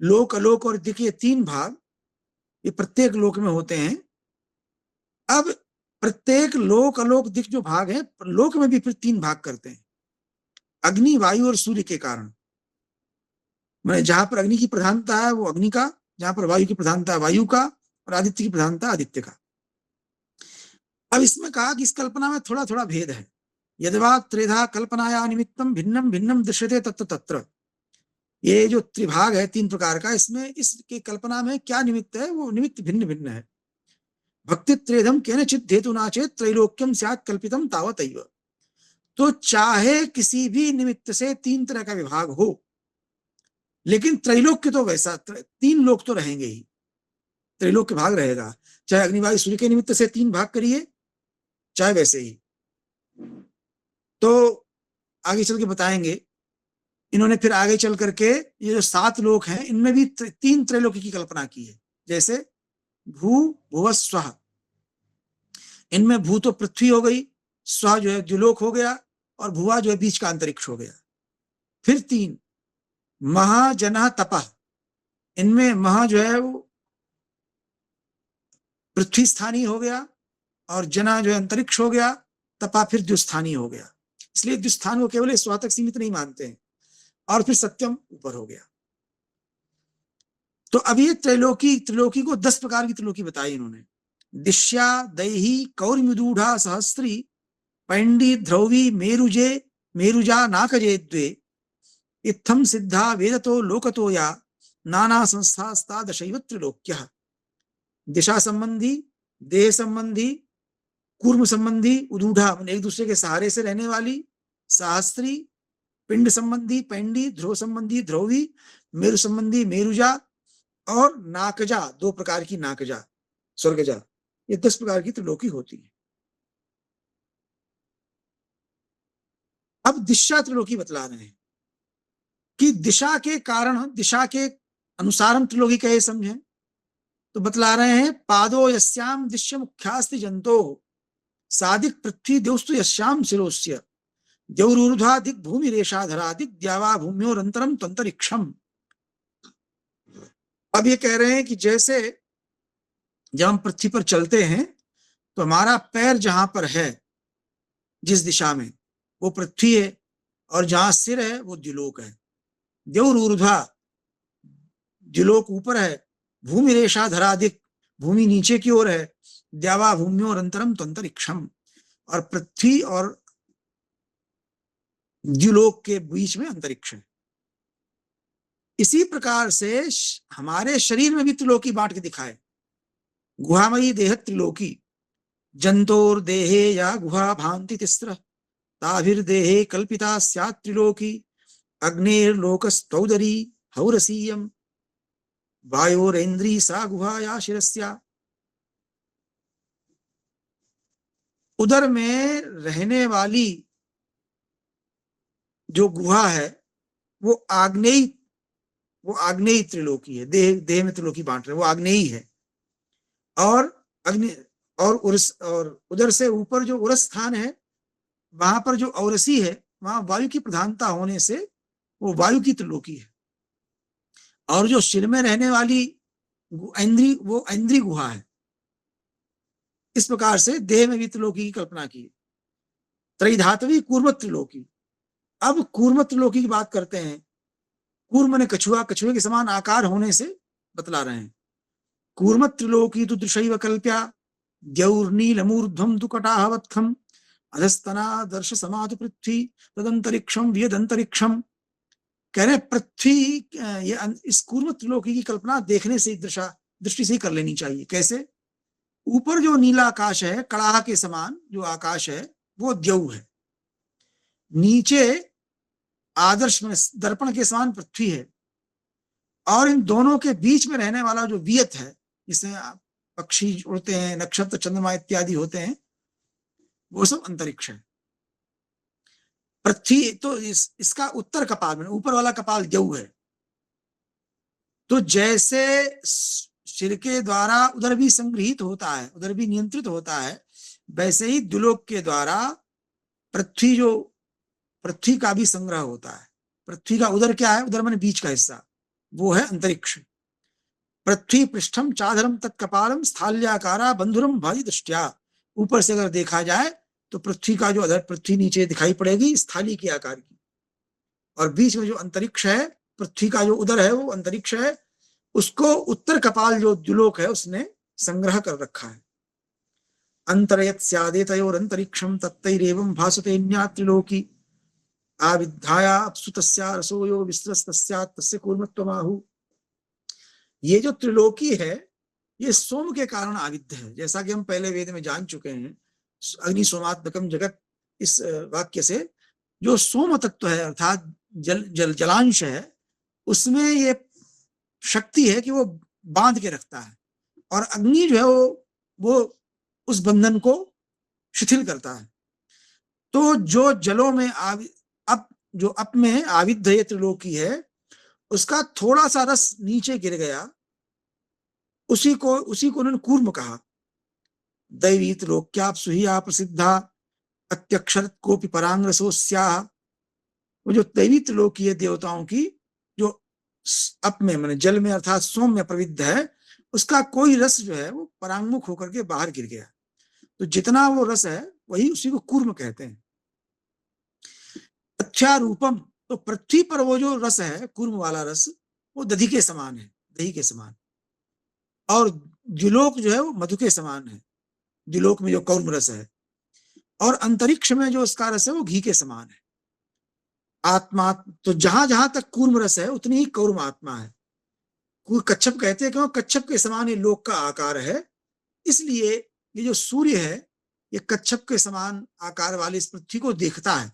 लोक, अलोक और दिक, ये तीन भाग ये प्रत्येक लोक में होते हैं। अब प्रत्येक लोक, अलोक, दिक जो भाग है, लोक में भी फिर तीन भाग करते हैं, अग्नि, वायु और सूर्य के कारण। मैंने जहां पर अग्नि की प्रधानता है वो अग्नि का, जहां पर वायु की प्रधानता है वायु का, और आदित्य की प्रधानता आदित्य का। अब इसमें कहा कि इस कल्पना में थोड़ा थोड़ा भेद है। यद्वा त्रिधा कल्पनाया निमित्तम भिन्नम भिन्नम दृश्यते तत्र तत्र। ये जो त्रिभाग है तीन प्रकार का, इसमें इसके कल्पना में क्या निमित्त है, वो निमित्त भिन्न भिन्न है। भक्ति त्रेधम केनचित् हेतुना चेत् त्रैलोक्यम स्यात् कल्पितम तावतैव। तो चाहे किसी भी निमित्त से तीन तरह का विभाग हो, लेकिन त्रैलोक्य तो वैसा, तीन लोक तो रहेंगे ही, त्रैलोक्य भाग रहेगा। चाहे अग्निवायु सूर्य के निमित्त से तीन भाग करिए, चाहे वैसे ही। तो आगे चल के बताएंगे, इन्होंने फिर आगे चल करके ये जो 7 लोक हैं, इनमें भी तीन त्रैलोक्य की कल्पना की है। जैसे भू, भुव, स्वः। इनमें भू तो पृथ्वी हो गई, स्वः जो है द्युलोक हो गया, और भुवा जो है बीच का अंतरिक्ष हो गया। फिर 3 महा, जनः, तपः। इनमें महा जो है वो पृथ्वी स्थानीय हो गया, और जना जो है अंतरिक्ष हो गया, तपा फिर द्युस्थानीय हो गया। इसलिए द्युस्थान को केवल स्वा तक सीमित नहीं मानते हैं। और फिर सत्यम ऊपर हो गया। तो अब ये त्रिलोकी को 10 प्रकार की त्रिलोकी बताई इन्होंने। दिश्या, दैही, कौर्मिदूढ़ा, सहस्त्री, पैंडी, ध्रुवी, मेरुजे, मेरुजा, नाकजे द्वे, इत्थम सिद्धा वेदतो लोकतो या, नाना संस्थास्ता दशैव त्रिलोक्यः। दिशा संबंधी, देह संबंधी, कूर्म संबंधी, उदूढ़ा एक दूसरे के सहारे से रहने वाली, सहस्त्री, पिंड संबंधी पैंडी, ध्रुव संबंधी ध्रुवी, मेरु संबंधी मेरुजा, और नाकजा 2 प्रकार की नाकजा, स्वर्गजा। ये 10 प्रकार की त्रिलोकी होती है। अब दिशा त्रिलोकी बतला रहे हैं कि दिशा के कारण, दिशा के अनुसार हम त्रिलोकी कहे समझे। तो बतला रहे हैं, पादो यस्याम दिश्य मुख्यास्ति जंतो, सादिक पृथ्वी देवस्तु यस्याम शिरोस्य, द्यौरूर्ध्वा दिक् भूमि रेशाधरा, दिक् द्यावा भूम्योरंतरम तंतरिक्षम। अब ये कह रहे हैं कि जैसे जब हम पृथ्वी पर चलते हैं तो हमारा पैर जहां पर है, जिस दिशा में, वो पृथ्वी है, और जहां सिर है वो द्युलोक है। द्यौरूर्ध्वा, द्युलोक ऊपर है, भूमि रेशाधरा, दिक् भूमि नीचे की ओर है, द्यावा भूम्योरंतरम तंतरिक्षम, और पृथ्वी और द्युलोक के बीच में अंतरिक्ष है। इसी प्रकार से हमारे शरीर में भी त्रिलोकी बांट के दिखाए। गुहामयी देह त्रिलोकी, जंतोर देहे या गुहा भांति तिस्र, ताभिर्देहे कल्पिता स्यात् त्रिलोकी, अग्नेर्लोकस्तौदरी हौरसीयम, वायोरेन्द्री सा गुहा या शिरस्या। उदर में रहने वाली जो गुहा है वो आग्नेयी त्रिलोकी है। देह में त्रिलोकी बांट रहे, वो आग्नेयी है। और अग्नि और उधर से ऊपर जो उरस स्थान है, वहां पर जो औरसी है, वहां वायु की प्रधानता होने से वो वायु की त्रिलोकी है। और जो सिर में रहने वाली इंद्री, वो इंद्री गुहा है। इस प्रकार से देह में भी त्रिलोकी की कल्पना की। त्रैधातवी कूर्म त्रिलोकी। अब कूर्म त्रिलोकी की बात करते हैं। कूर्म ने कछुआ, कछुए के समान आकार होने से बतला रहे हैं। कूर्म त्रिलोकी तु दृशैव कल्प्या, द्यौर्नीलमूर्ध्वं तु कटाहवत्खम्, अधस्तना दर्श समातु पृथ्वी, तदंतरिक्षम वियदंतरिक्षम। कह रहे पृथ्वी, ये इस कूर्म त्रिलोकी की कल्पना देखने से दृष्टि से ही कर लेनी चाहिए। कैसे? ऊपर जो नीला आकाश है, कड़ाह के समान जो आकाश है, वो द्यौ है। नीचे आदर्श में दर्पण के समान पृथ्वी है, और इन दोनों के बीच में रहने वाला जो वियत है, जिसमें पक्षी उड़ते हैं, नक्षत्र चंद्रमा इत्यादि होते हैं, वो सब अंतरिक्ष है। पृथ्वी तो इसका उत्तर कपाल में, ऊपर वाला कपाल द्यौ है। तो जैसे सिर के द्वारा उधर भी संग्रहित होता है, उधर भी नियंत्रित होता है, वैसे ही द्युलोक के द्वारा पृथ्वी का भी संग्रह होता है। पृथ्वी का उधर क्या है? उधर माने बीच का हिस्सा, वो है अंतरिक्ष। पृथ्वी पृष्ठम चाधरम तत्कपालम स्थाल्याकारा बंधुरम भारी दृष्टिया। ऊपर से अगर देखा जाए तो पृथ्वी का जो अधर, पृथ्वी नीचे दिखाई पड़ेगी स्थाली के आकार की, और बीच में जो अंतरिक्ष है, पृथ्वी का जो उधर है वो अंतरिक्ष है, उसको उत्तर कपाल जो द्युलोक है उसने संग्रह कर रखा है। अंतरयत स्यादेतयोर अंतरिक्षम तत्तैरेवं भासते न्यात्रिलोकी आविद्धाया अपसुतस्या रसोयो विस्त्रस्तस्यात् तस्य कूर्मत्वमाहु। ये जो त्रिलोकी है ये सोम के कारण आविद्ध है, जैसा कि हम पहले वेद में जान चुके हैं। अग्नि सोमात्मकम जगत, इस वाक्य से जो सोम तत्व है अर्थात जलांश है, उसमें ये शक्ति है कि वो बांध के रखता है, और अग्नि जो है वो उस बंधन को शिथिल करता है। तो जो जलों में अप में आविद्ध ये त्रिलोकी है, उसका थोड़ा सा रस नीचे गिर गया, उसी को उन्होंने कूर्म कहा। दैवी त्रिलोक्याप सुहिया प्रसिद्धा अत्यक्षर कोपि परांग रसोस्याः। वो जो दैवी त्रिलोकी है देवताओं की, जो अप में माने जल में अर्थात सोम में प्रविद्ध है, उसका कोई रस जो है वो परांगमुख होकर के बाहर गिर गया। तो जितना वो रस है वही उसी को कूर्म कहते हैं। अच्छा रूपम, तो पृथ्वी पर वो जो रस है कूर्म वाला रस, वो दधि के समान है, दही के समान, और द्युलोक जो है वो मधु के समान है, द्युलोक में जो कौर्म रस है, और अंतरिक्ष में जो उसका रस है वो घी के समान है। आत्मा तो जहां जहां तक कूर्म रस है उतनी ही कौर्म आत्मा है। कच्छप कहते हैं क्यों? कच्छप के समान ये लोक का आकार है, इसलिए ये जो सूर्य है ये कच्छप के समान आकार वाली इस पृथ्वी को देखता है,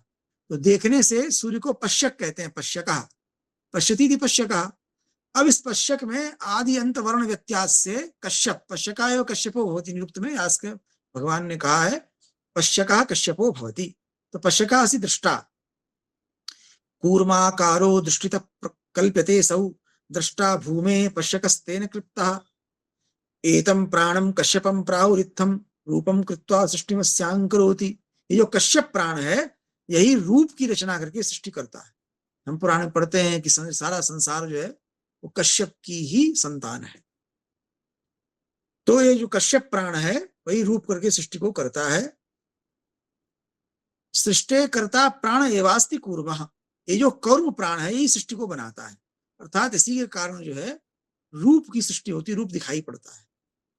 तो देखने से सूर्य को पश्यक कहते हैं। पश्यकः पश्यति पश्यकः। अब इस पश्यक में आदि अंत वर्ण व्यत्यास से कश्यप, पश्यकाय कश्यपो भवति निरुक्त में आज के भगवान ने कहा है पश्यकः कश्यपो भवति। तो पश्यकः असि दृष्टा, कूर्माकारो दृष्टित कल्प्यते सौ दृष्टा भूमे पश्यकस्तेन क्लिप्तः। एतम प्राणम कश्यपम प्राहुरित्थम रूपम कृत्वा सृष्टिमस्यां करोति। ये जो कश्यप प्राण है यही रूप की रचना करके सृष्टि करता है। हम पुराण में पढ़ते हैं कि सारा संसार जो है वो कश्यप की ही संतान है। तो ये जो कश्यप प्राण है वही रूप करके सृष्टि को करता है। सृष्टि करता प्राण एवास्ति कूर्मः। ये जो कौर्म प्राण है यही सृष्टि को बनाता है, अर्थात इसी के कारण जो है रूप की सृष्टि होती है, रूप दिखाई पड़ता है।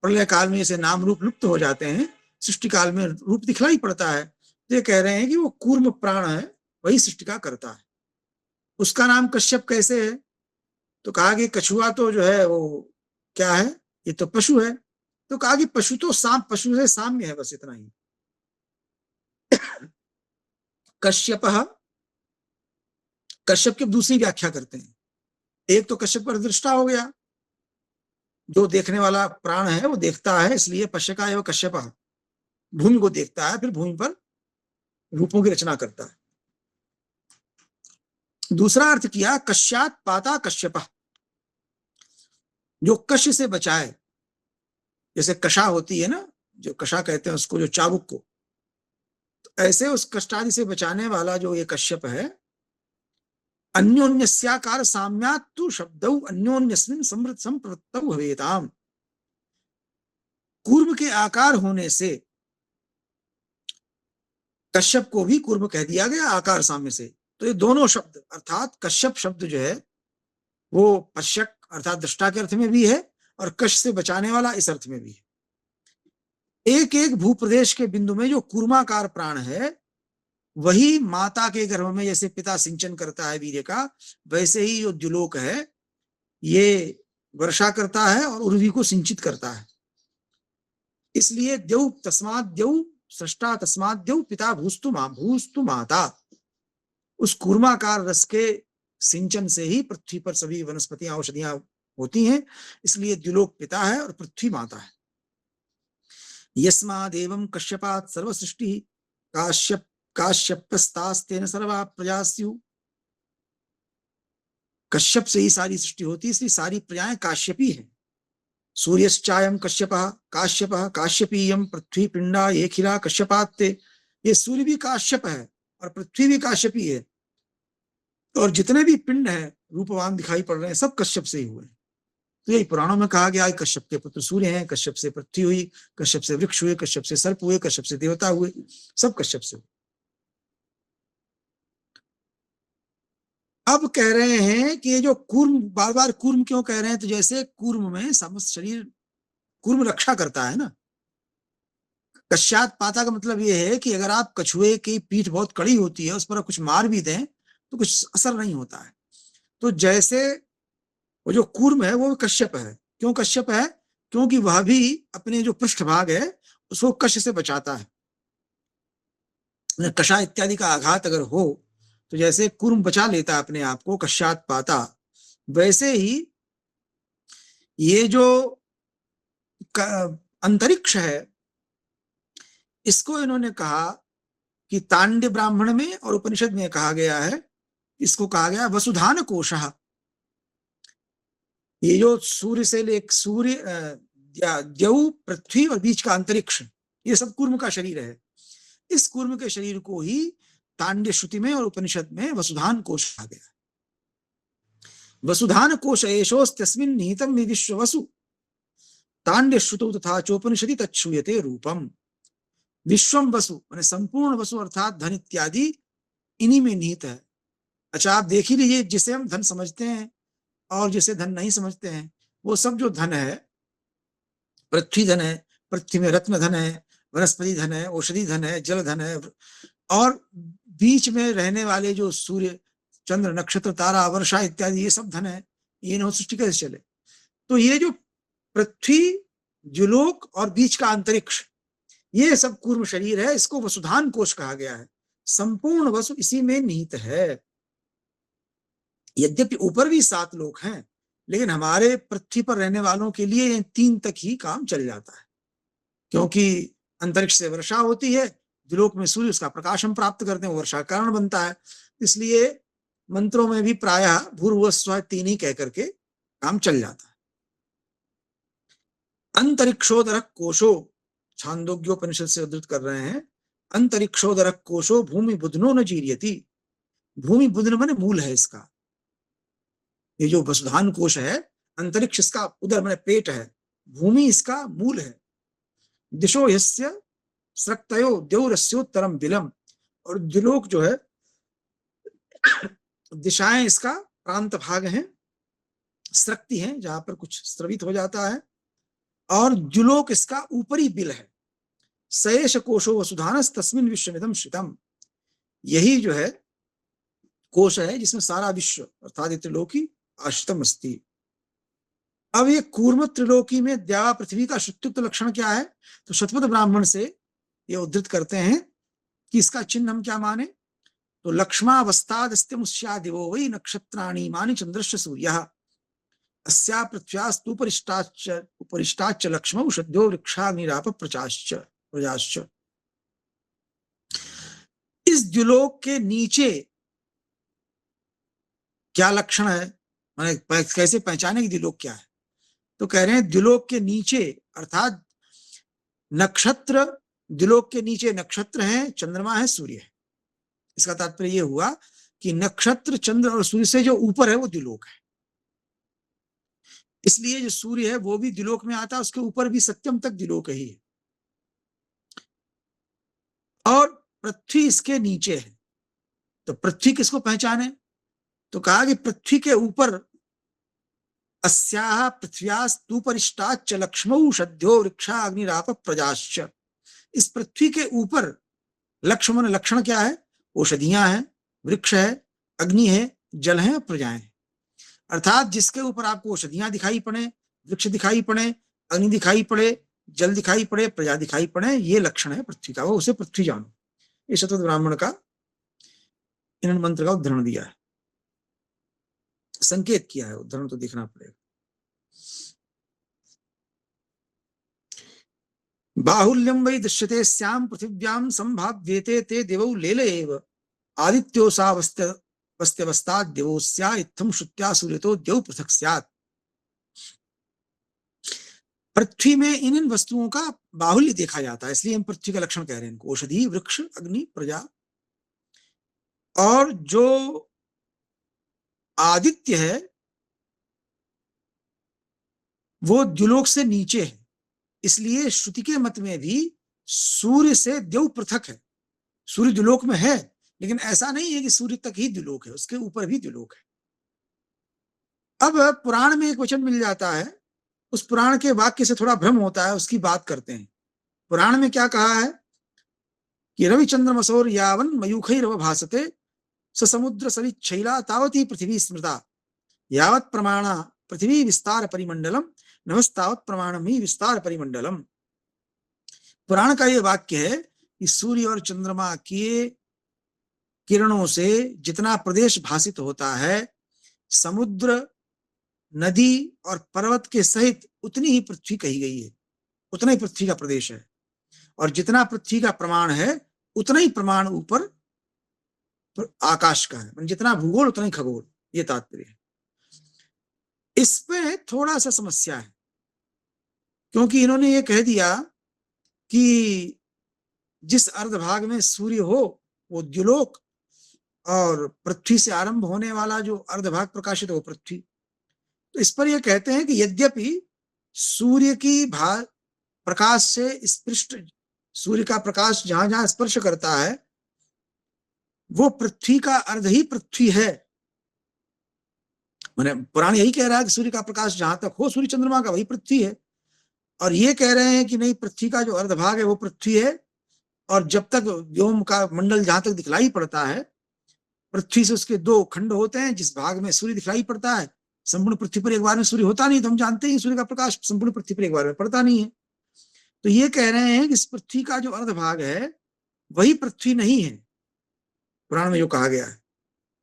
प्रलय काल में ऐसे नाम रूप लुप्त हो जाते हैं, सृष्टि काल में रूप दिखलाई पड़ता है। तो ये कह रहे हैं कि वो कूर्म प्राण है वही सृष्टि का करता है। उसका नाम कश्यप कैसे है? तो कहा कि कछुआ तो जो है वो क्या है, ये तो पशु है। तो कहा कि पशु तो पशु से साम्य है, बस इतना ही। कश्यप की दूसरी व्याख्या करते हैं। एक तो कश्यप पर दृष्टा हो गया, जो देखने वाला प्राण है वो देखता है, इसलिए पश्यका एवं कश्यप, भूमि को देखता है, फिर भूमि पर रूपों की रचना करता है। दूसरा अर्थ किया कश्यात पाता कश्यप, जो कश से बचाए। जैसे कशा होती है ना, जो कशा कहते हैं उसको, जो चाबुक को, तो ऐसे उस कष्टादि से बचाने वाला जो ये कश्यप है। अन्योन्यस्याकार साम्यात् तु शब्दौ अन्योन्यस्मिन् संप्रवृत्तौ भवेताम। कूर्म के आकार होने से कश्यप को भी कूर्म कह दिया गया आकार साम्य से। तो ये दोनों शब्द अर्थात कश्यप शब्द जो है वो पश्यक अर्थात दृष्टा के अर्थ में भी है और कश से बचाने वाला इस अर्थ में भी है। एक एक भूप्रदेश के बिंदु में जो कूर्माकार प्राण है वही माता के गर्भ में जैसे पिता सिंचन करता है वीर्य का, वैसे ही जो द्युलोक है ये वर्षा करता है और उर्वी को सिंचित करता है। इसलिए द्यौ तस्मात् द्यौ सृष्टा तस्मात् द्यौ पिता भूस्तु माता। उस कूर्माकार रस के सिंचन से ही पृथ्वी पर सभी वनस्पतियां औषधियां होती हैं, इसलिए द्युलोक पिता है और पृथ्वी माता है। यस्मादेवं कश्यपात् सर्व सृष्टि काश्यप काश्यपस्तास्तेन सर्वा प्रजा स्युः। कश्यप से ही सारी सृष्टि होती है, इसलिए सारी प्रजाएं काश्यपी है। सूर्यश्चायं कश्यपः काश्यपः काश्यपीयं पृथ्वी पिंडा ये खिला कश्यपात्ते। ये सूर्य भी काश्यप है और पृथ्वी भी काश्यपी है, और जितने भी पिंड हैं रूपवान दिखाई पड़ रहे हैं सब कश्यप से ही हुए। तो यही पुराणों में कहा गया, कश्यप के पुत्र सूर्य हैं, कश्यप से पृथ्वी हुई, कश्यप से वृक्ष हुए, कश्यप से सर्प हुए, कश्यप से देवता हुए, सब कश्यप से हुए। अब कह रहे हैं कि ये जो कूर्म, बार बार कूर्म क्यों कह रहे हैं, तो जैसे कूर्म में समस्त शरीर, कूर्म रक्षा करता है ना। कश्यात पाता का मतलब ये है कि अगर आप कछुए की पीठ बहुत कड़ी होती है, उस पर कुछ मार भी दें तो कुछ असर नहीं होता है। तो जैसे वो जो कूर्म है वो कश्यप है। क्यों कश्यप है? क्योंकि वह भी अपने जो पृष्ठभाग है उसको कश से बचाता है। कषा इत्यादि का आघात अगर हो तो जैसे कूर्म बचा लेता है अपने आप को, कश्यात पाता, वैसे ही ये जो अंतरिक्ष है इसको इन्होंने कहा कि तांड्य ब्राह्मण में और उपनिषद में कहा गया है, इसको कहा गया वसुधान कोशः। ये जो सूर्य से ले सूर्य द्यौ पृथ्वी और बीच का अंतरिक्ष, ये सब कूर्म का शरीर है। इस कूर्म के शरीर को ही तांड्य श्रुति में और उपनिषद में वसुधान कोश कहा गया। वसुधान कोश एषोस्त्यस्मिन् निहितं विश्व वसु तांड्य श्रुतौ तथा चोपनिषदि तच्छूयते रूपम। विश्वम वसु माने संपूर्ण वसु अर्थात धन इत्यादि इन्हीं में निहित है। अच्छा, आप देख ही लीजिए, जिसे हम धन समझते हैं और जिसे धन नहीं समझते हैं, वो सब जो धन है, पृथ्वी धन है, पृथ्वी में रत्न धन है, वनस्पति धन है, औषधि धन है, जल धन है, और बीच में रहने वाले जो सूर्य चंद्र नक्षत्र तारा वर्षा इत्यादि ये सब धन है। ये न सृष्टि कैसे चले? तो ये जो पृथ्वी जुलोक और बीच का अंतरिक्ष, ये सब कूर्म शरीर है, इसको वसुधान कोश कहा गया है। संपूर्ण वसु इसी में निहित है। यद्यपि ऊपर भी 7 लोक हैं, लेकिन हमारे पृथ्वी पर रहने वालों के लिए 3 तक ही काम चल जाता है, क्योंकि अंतरिक्ष से वर्षा होती है, द्युलोक में सूर्य उसका प्रकाश हम प्राप्त करते हैं, वर्षा कारण बनता है। इसलिए मंत्रों में भी प्रायः भूर्भुवः स्वः 3 ही कह करके काम चल जाता है। अंतरिक्षोदर कोशो, छांदोग्योपनिषद से उद्धृत कर रहे हैं, अंतरिक्षोदर कोशो भूमि बुधनो न जीर्यति। भूमि बुधन माने मूल है इसका। ये जो वसुधान कोश है, अंतरिक्ष इसका उदर माने पेट है, भूमि इसका मूल है। दिशो यस्य स्रक्तयो द्यौरस्योत्तरम बिलम, और द्युलोक जो है दिशाएं इसका प्रांत भाग हैं, स्रक्ति हैं जहां पर कुछ स्रवित हो जाता है, और द्युलोक इसका ऊपरी बिल है। सएष कोशो वसुधानस तस्मिन् विश्वमिदं श्रितम। यही जो है कोश है जिसमें सारा विश्व अर्थात त्रिलोकी आश्रितम अस्ति। अब ये कूर्म त्रिलोकी में द्या पृथ्वी का शुत्युक्त लक्षण क्या है? तो शतपथ ब्राह्मण से ये उद्धृत करते हैं कि इसका चिन्ह हम क्या माने, तो लक्ष्मावस्थादस्ते मुष्यादिवो वै नक्षत्राणि मानि चंद्रश्च सूर्यः अस्या पृथ्व्यास्तु उपरिष्टाच्च लक्ष्मौ सद्यो वृक्षाग्निराप प्रजाश्च। इस द्युलोक के नीचे क्या लक्षण है, माने कैसे पहचाने कि द्युलोक क्या है? तो कह रहे हैं द्युलोक के नीचे अर्थात नक्षत्र, द्युलोक के नीचे नक्षत्र है, चंद्रमा है, सूर्य है। इसका तात्पर्य यह हुआ कि नक्षत्र चंद्र और सूर्य से जो ऊपर है वो द्युलोक है। इसलिए जो सूर्य है वो भी द्युलोक में आता है, उसके ऊपर भी सत्यम तक द्युलोक ही है, और पृथ्वी इसके नीचे है। तो पृथ्वी किसको पहचाने? तो कहा कि पृथ्वी के ऊपर अस्याः पृथ्व्यास्तुपरिष्टाच्च लक्ष्मौ सद्यो वृक्षा अग्निराप प्रजाश्च। इस पृथ्वी के ऊपर लक्ष्मण लक्षण क्या है? औषधियां हैं, वृक्ष है, अग्नि है, जल है, प्रजाएं हैं। अर्थात जिसके ऊपर आपको औषधियां दिखाई पड़े, वृक्ष दिखाई पड़े, अग्नि दिखाई पड़े, जल दिखाई पड़े, प्रजा दिखाई पड़े, ये लक्षण है पृथ्वी का, वो उसे पृथ्वी जानो। ये शतपथ ब्राह्मण का इन्होंने मंत्र का उदाहरण दिया है। संकेत किया है, उदाहरण तो देखना पड़ेगा। बाहुल्यम वै दृश्यते स्याम पृथिव्याम संभाव्येते ते देवौ लेले एव आदित्योऽसावस्त्यवस्ताद् देवोऽस्या इत्थं श्रुत्या सूर्यतो द्यौ पृथक् स्यात्। पृथ्वी में इन वस्तुओं का बाहुल्य देखा जाता है, इसलिए हम पृथ्वी का लक्षण कह रहे हैं इनको। औषधि, वृक्ष, अग्नि, प्रजा। और जो आदित्य है वो द्युलोक से नीचे है, इसलिए श्रुति के मत में भी सूर्य से द्यौ पृथक है। सूर्य द्युलोक में है, लेकिन ऐसा नहीं है कि सूर्य तक ही द्युलोक है, उसके ऊपर भी द्युलोक है। अब पुराण में एक वचन मिल जाता है, उस पुराण के वाक्य से थोड़ा भ्रम होता है, उसकी बात करते हैं। पुराण में क्या कहा है कि रविचंद्रमसौर यावन मयूखैरव भासते स समुद्र सरिच्छैला तावती पृथ्वी स्मृता यावत् प्रमाण पृथ्वी विस्तार परिमंडलम नमस्तावत् प्रमाणम ही विस्तार परिमंडलम। पुराण का यह वाक्य है कि सूर्य और चंद्रमा के किरणों से जितना प्रदेश भासित होता है, समुद्र, नदी और पर्वत के सहित उतनी ही पृथ्वी कही गई है, उतना ही पृथ्वी का प्रदेश है। और जितना पृथ्वी का प्रमाण है उतना ही प्रमाण ऊपर आकाश का है, जितना भूगोल उतना ही खगोल, ये तात्पर्य है। इस पे थोड़ा सा समस्या है, क्योंकि इन्होंने ये कह दिया कि जिस अर्धभाग में सूर्य हो वो द्युलोक, और पृथ्वी से आरंभ होने वाला जो अर्धभाग प्रकाशित हो पृथ्वी। तो इस पर ये कहते हैं कि यद्यपि सूर्य की प्रकाश से स्पृष्ट, सूर्य का प्रकाश जहां जहां स्पर्श करता है वो पृथ्वी का अर्ध ही पृथ्वी है। मैंने पुराण यही कह रहा है कि सूर्य का प्रकाश जहां तक हो सूर्य चंद्रमा का वही पृथ्वी है, और ये कह रहे हैं कि नहीं, पृथ्वी का जो अर्धभाग है वो पृथ्वी है, और जब तक व्योम का मंडल जहां तक दिखलाई पड़ता है, पृथ्वी से उसके दो खंड होते हैं, जिस भाग में सूर्य दिखलाई पड़ता है, संपूर्ण पृथ्वी पर एक बार में सूर्य होता नहीं, तो हम जानते हैं सूर्य का प्रकाश संपूर्ण पृथ्वी पर एक बार में पड़ता नहीं है। तो ये कह रहे हैं कि इस पृथ्वी का जो अर्धभाग है वही पृथ्वी नहीं है, पुराण में जो कहा गया है।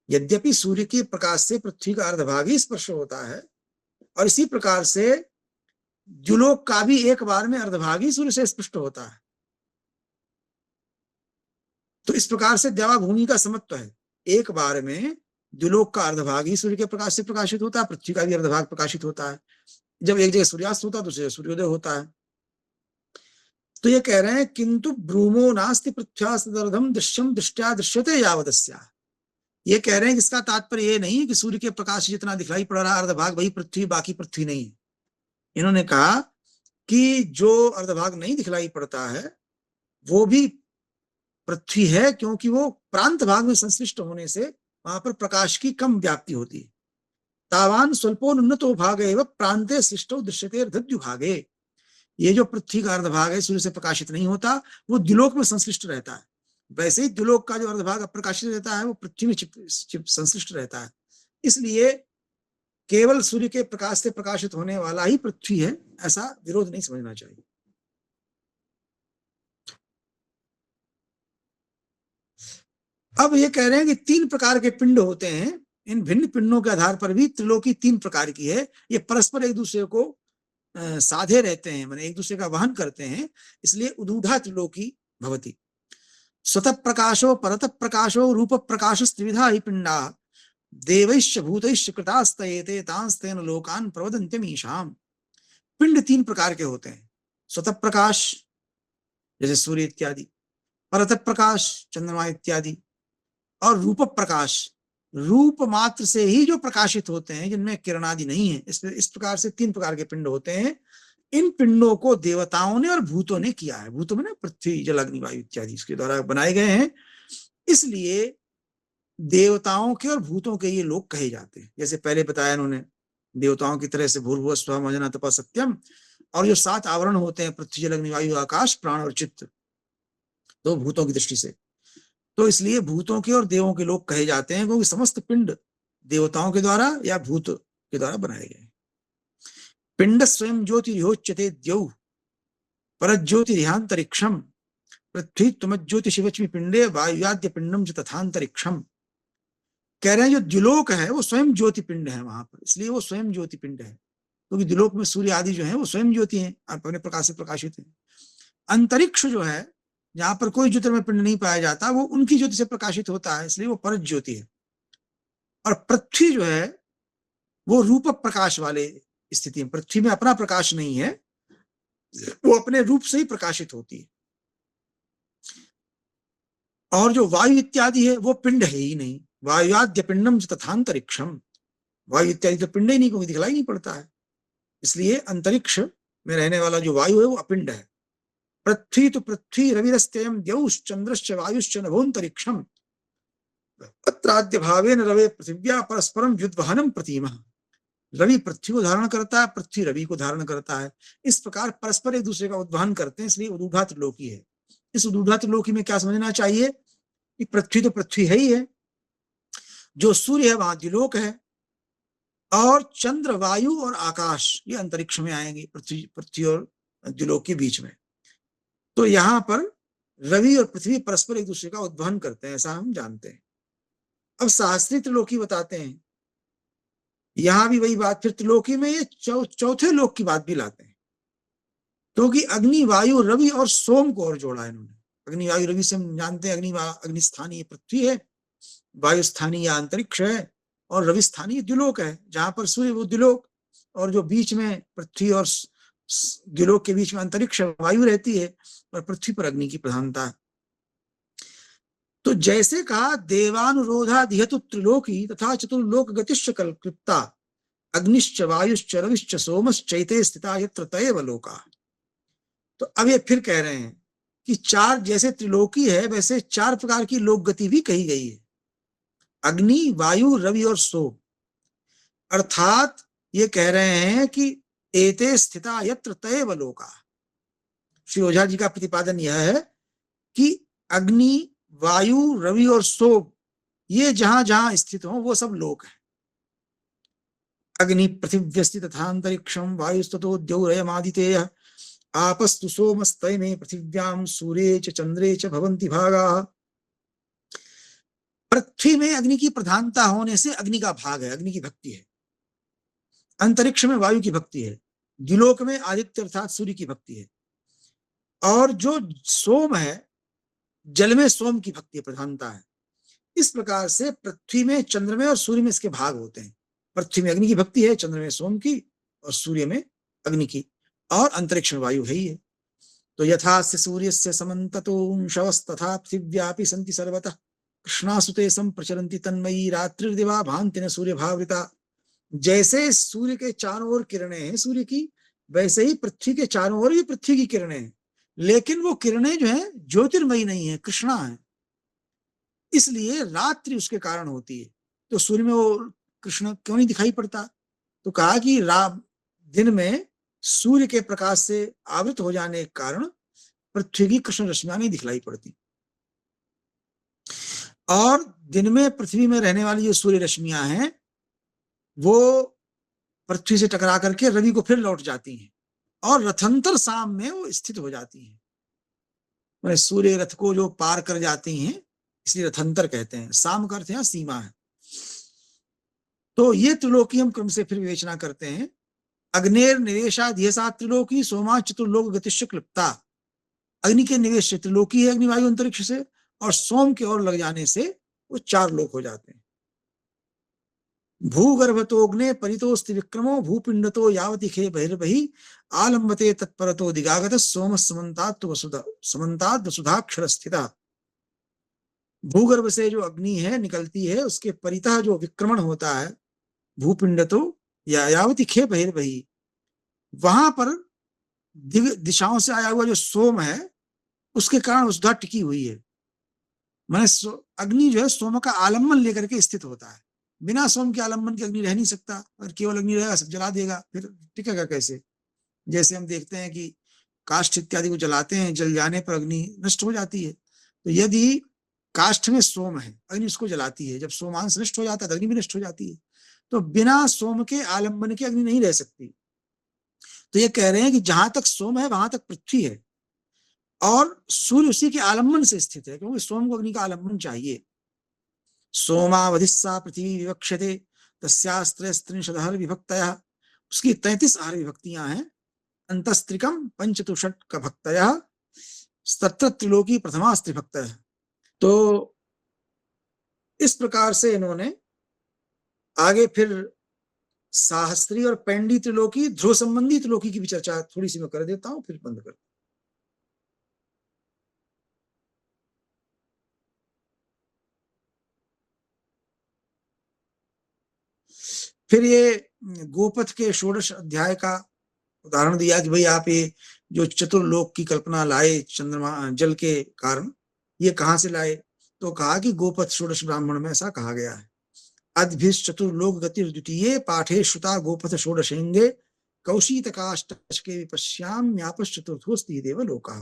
यद्यपि सूर्य के प्रकाश से पृथ्वी का अर्धभाग ही स्पर्श होता है, और इसी प्रकार से द्युलोक का भी एक बार में अर्धभाग ही सूर्य से स्पष्ट होता है। तो इस प्रकार से देवाभूमि का समत्व है, एक बार में द्युलोक का अर्धभाग ही सूर्य के प्रकाश से प्रकाशित होता है, पृथ्वी का भी अर्धभाग प्रकाशित होता है। जब एक जगह सूर्यास्त होता है दूसरी जगह सूर्योदय होता है। तो ये कह रहे हैं किंतु ब्रूमो नास्ति पृथ्व्यास्तदर्धम दृश्यम दृष्टया दृश्यते यावदस्या। ये कह रहे हैं कि इसका तात्पर्य ये नहीं कि सूर्य के प्रकाश जितना दिखलाई पड़ रहा है अर्धभाग वही पृथ्वी, बाकी पृथ्वी नहीं है। इन्होंने कहा कि जो अर्धभाग नहीं दिखलाई पड़ता है वो भी पृथ्वी है, क्योंकि वो प्रांत भाग में संश्लिष्ट होने से वहां पर प्रकाश की कम व्याप्ति होती है। तावान स्वल्पोन्नतो भाग एवं प्रांते सृष्टो दृश्यते अर्धद्युभागे। ये जो पृथ्वी का अर्धभाग है सूर्य से प्रकाशित नहीं होता, वो द्युलोक में संश्लिष्ट रहता है। वैसे ही द्युलोक का जो अर्धभाग अप्रकाशित रहता है वो पृथ्वी में संश्लिष्ट रहता है। इसलिए केवल सूर्य के प्रकाश से प्रकाशित होने वाला ही पृथ्वी है, ऐसा विरोध नहीं समझना चाहिए। अब ये कह रहे हैं कि 3 प्रकार के पिंड होते हैं, इन भिन्न पिंडों के आधार पर भी त्रिलोकी 3 प्रकार की है। ये परस्पर एक दूसरे को साधे रहते हैं, माने एक दूसरे का वहन करते हैं, इसलिए उदूढ़ा त्रिलोकी भवति। स्वतः प्रकाशो परतः प्रकाशो रूप प्रकाश त्रिविधा ही पिंडा देवैश्च भूतैश्च कृतास्तयेते तांस्तेन लोकान प्रवदन्त्यमीशाम। पिंड 3 प्रकार के होते हैं, स्वतः प्रकाश जैसे सूर्य इत्यादि, परतः प्रकाश चंद्रमा इत्यादि, और रूप प्रकाश रूप मात्र से ही जो प्रकाशित होते हैं जिनमें किरण आदि नहीं है। इस प्रकार से 3 प्रकार के पिंड होते हैं। इन पिंडों को देवताओं ने और भूतों ने किया है। भूतों में ना पृथ्वी जल अग्नि वायु इत्यादि इसके द्वारा बनाए गए हैं, इसलिए देवताओं के और भूतों के ये लोग कहे जाते हैं। जैसे पहले बताया इन्होंने, देवताओं की तरह से भूर्भुवः स्वः मजना तपः सत्यम, और जो 7 आवरण होते हैं पृथ्वी जल अग्नि वायु आकाश प्राण और चित्त, तो भूतों की दृष्टि से, तो इसलिए भूतों के और देवों के लोग कहे जाते हैं, क्योंकि समस्त पिंड देवताओं के द्वारा या भूत के द्वारा बनाए गए। पिंड स्वयं ज्योतिर्होच्यते द्यौ परज्योतिरिहांतरिक्षम पृथ्वी त्वमज्योति शिवच्मि पिंडे वायुयाद्य पिंडम च तथांतरिक्षम। कह रहे हैं जो द्युलोक है वो स्वयं ज्योति पिंड है वहां पर, इसलिए वो स्वयं ज्योति पिंड है, क्योंकि द्युलोक में सूर्य आदि जो है वो स्वयं ज्योति है, अपने प्रकाश से प्रकाशित है। अंतरिक्ष जो है, जहां पर कोई ज्योतिर्मय पिंड नहीं पाया जाता, वो उनकी ज्योति से प्रकाशित होता है, इसलिए वो परत ज्योति है। और पृथ्वी जो है वो रूपक प्रकाश वाले स्थिति में, पृथ्वी में अपना प्रकाश नहीं है, वो अपने रूप से ही प्रकाशित होती है। और जो वायु इत्यादि है वो पिंड है ही नहीं, वायुआद्य पिंडम तथांतरिक्षम, वायु इत्यादि तो पिंड ही नहीं, कोई दिखलाई नहीं पड़ता है, इसलिए अंतरिक्ष में रहने वाला जो वायु है वो अपिंड है। पृथ्वी तो पृथ्वी रविरस्त्ययम द्यौश्चंद्रश्च वायुश्च नभोन्तरिक्षम अत्राद्य भावेन रवे पृथिव्या परस्परम व्युद्वहनम प्रतिमः। रवि पृथ्वी को धारण करता है, पृथ्वी रवि को धारण करता है, इस प्रकार परस्पर एक दूसरे का उद्वहन करते हैं, इसलिए उदूढ़ा त्रिलोकी है। इस उदूढ़ा त्रिलोकी में क्या समझना चाहिए कि पृथ्वी तो पृथ्वी है ही है, जो सूर्य है वहां द्युलोक है, और चंद्र वायु और आकाश ये अंतरिक्ष में आएंगे, पृथ्वी और द्युलोक के बीच में। तो यहाँ पर रवि और पृथ्वी परस्पर एक दूसरे का उद्वहन करते हैं, ऐसा हम जानते हैं। अब सहस्त्री त्रिलोकी बताते हैं, यहां भी वही बात, फिर त्रिलोकी में ये चौथे लोक की बात भी लाते हैं, क्योंकि अग्नि वायु रवि और सोम को और जोड़ा है इन्होंने। अग्नि वायु रवि से हम जानते हैं अग्नि स्थानीय पृथ्वी है, वायु स्थानीय अंतरिक्ष है, और रवि स्थानीय द्युलोक है, जहां पर सूर्य वो द्युलोक, और जो बीच में पृथ्वी और द्युलोक के बीच में अंतरिक्ष वायु रहती है, और पृथ्वी पर अग्नि की प्रधानता है। तो जैसे कहा देवानुरोधा दिहतु त्रिलोकी तथा चतुर्लोक गतिश्च कल्पिता अग्निश्च वायुश्च रविश्च सोमश्चैते स्थिता यत्र तयेव लोका। तो अब ये फिर कह रहे हैं कि चार जैसे त्रिलोकी है वैसे चार प्रकार की लोक गति भी कही गई है, अग्नि वायु रवि और सोम। अर्थात ये कह रहे हैं कि एते स्थिता यत्र तयेव लोका। श्री ओझा जी का प्रतिपादन यह है कि अग्नि वायु रवि और सोम ये जहां जहां स्थित हो वो सब लोक है। अग्नि पृथिव्यस्ति तथा अंतरिक्षम वायुस्ततो द्यौरयमादितेय आपस्तु सोमस्तैमे पृथिव्याम सूर्ये च चंद्रे च भवन्ति भागाः। पृथ्वी में अग्नि की प्रधानता होने से अग्नि का भाग है, अग्नि की भक्ति है। अंतरिक्ष में वायु की भक्ति है, द्युलोक में आदित्य अर्थात सूर्य की भक्ति है, और जो सोम है जल में सोम की भक्ति प्रधानता है। इस प्रकार से पृथ्वी में चंद्र में और सूर्य में इसके भाग होते हैं। पृथ्वी में अग्नि की भक्ति है, चंद्र में सोम की, और सूर्य में अग्नि की, और अंतरिक्ष में वायु है ही है। तो यथास्य सूर्यस्य समन्ततोंशवस्तथा पृथिव्यापि सन्ति सर्वतः कृष्णासुते संप्रचरन्ति तन्मयी रात्रिर्दिवा भान्ति न सूर्य भावृता। जैसे सूर्य के चारों ओर किरणें हैं सूर्य की, वैसे ही पृथ्वी के चारों ओर भी पृथ्वी की किरणें हैं, लेकिन वो किरणें जो है ज्योतिर्मयी नहीं है, कृष्णा है, इसलिए रात्रि उसके कारण होती है। तो सूर्य में वो कृष्ण क्यों नहीं दिखाई पड़ता? तो कहा कि दिन में सूर्य के प्रकाश से आवृत हो जाने के कारण पृथ्वी की कृष्ण रश्मियां नहीं दिखलाई पड़ती, और दिन में पृथ्वी में रहने वाली जो सूर्य रश्मियां हैं वो पृथ्वी से टकरा करके रवि को फिर लौट जाती हैं, और रथंतर साम में वो स्थित हो जाती हैं। मैंने सूर्य रथ को जो पार कर जाती हैं इसलिए रथंतर कहते हैं। साम का अर्थ यहाँ सीमा है। तो ये त्रिलोकी हम क्रम से फिर विवेचना करते हैं। अग्नेर निवेशा ध्यसा त्रिलोकी सोमा चतुर्लोक गतिश्च क्लिप्ता। अग्नि के निवेश से त्रिलोकी है, अग्नि वायु अंतरिक्ष से, और सोम के ओर लग जाने से वो चार लोक हो जाते हैं। भूगर्भतोग्ने परितोस्ति विक्रमो भूपिंडतो यावति खे बहिर्बहि आलंबते तत्परतो दिगागत सोम समन्तात् वसुधाक्षर स्थिता। भूगर्भ से जो अग्नि है निकलती है, उसके परितः जो विक्रमण होता है भूपिंडतो या यावति खे बहिर्बहि, वहां पर दिशाओं से आया हुआ जो सोम है उसके कारण वसुधा टिकी हुई है। मैंने अग्नि जो है सोम का आलम्बन लेकर के स्थित होता है। बिना सोम के आलम्बन के अग्नि रह नहीं सकता, अगर केवल अग्नि रहेगा सब जला देगा, फिर टिकेगा कैसे? जैसे हम देखते हैं कि काष्ठ इत्यादि को जलाते हैं, जल जाने पर अग्नि नष्ट हो जाती है। तो यदि काष्ठ में सोम है, अग्नि उसको जलाती है, जब सोमांश नष्ट हो जाता है तो अग्नि भी नष्ट हो जाती है। तो बिना सोम के आलम्बन के अग्नि नहीं रह सकती। तो ये कह रहे हैं कि जहां तक सोम है वहां तक पृथ्वी है, और सूर्य उसी के आलम्बन से स्थित है, क्योंकि सोम को अग्नि का आलम्बन चाहिए। सोमावधिस्सा पृथ्वी विवक्ष्यते तस्यास्त्रयस्त्रिंशदहर विभक्तयः, उसकी 33 आहर विभक्तियां हैं। अंतस्त्रिकम पंचतुषट भक्तयः तत्र त्रिलोकी प्रथमास्त्रिभक्तयः। तो इस प्रकार से इन्होंने आगे फिर साहस्त्री और पैंडी त्रिलोकी, ध्रुव संबंधी त्रिलोकी की भी चर्चा थोड़ी सी मैं कर देता हूं, फिर बंद कर। फिर ये गोपथ के षोडश अध्याय का उदाहरण दिया कि भाई आप ये जो चतुर्लोक की कल्पना लाए चंद्रमा जल के कारण, ये कहां से लाए? तो कहा कि गोपथ षोडश ब्राह्मण में ऐसा कहा गया है। अद्भिश चतुर्लोक गति द्वितीय पाठे श्रुता गोपथ षोडशेंगे कौशितकाष्टके विपश्याम्यापश्च चतुर्थोस्ति देव लोका।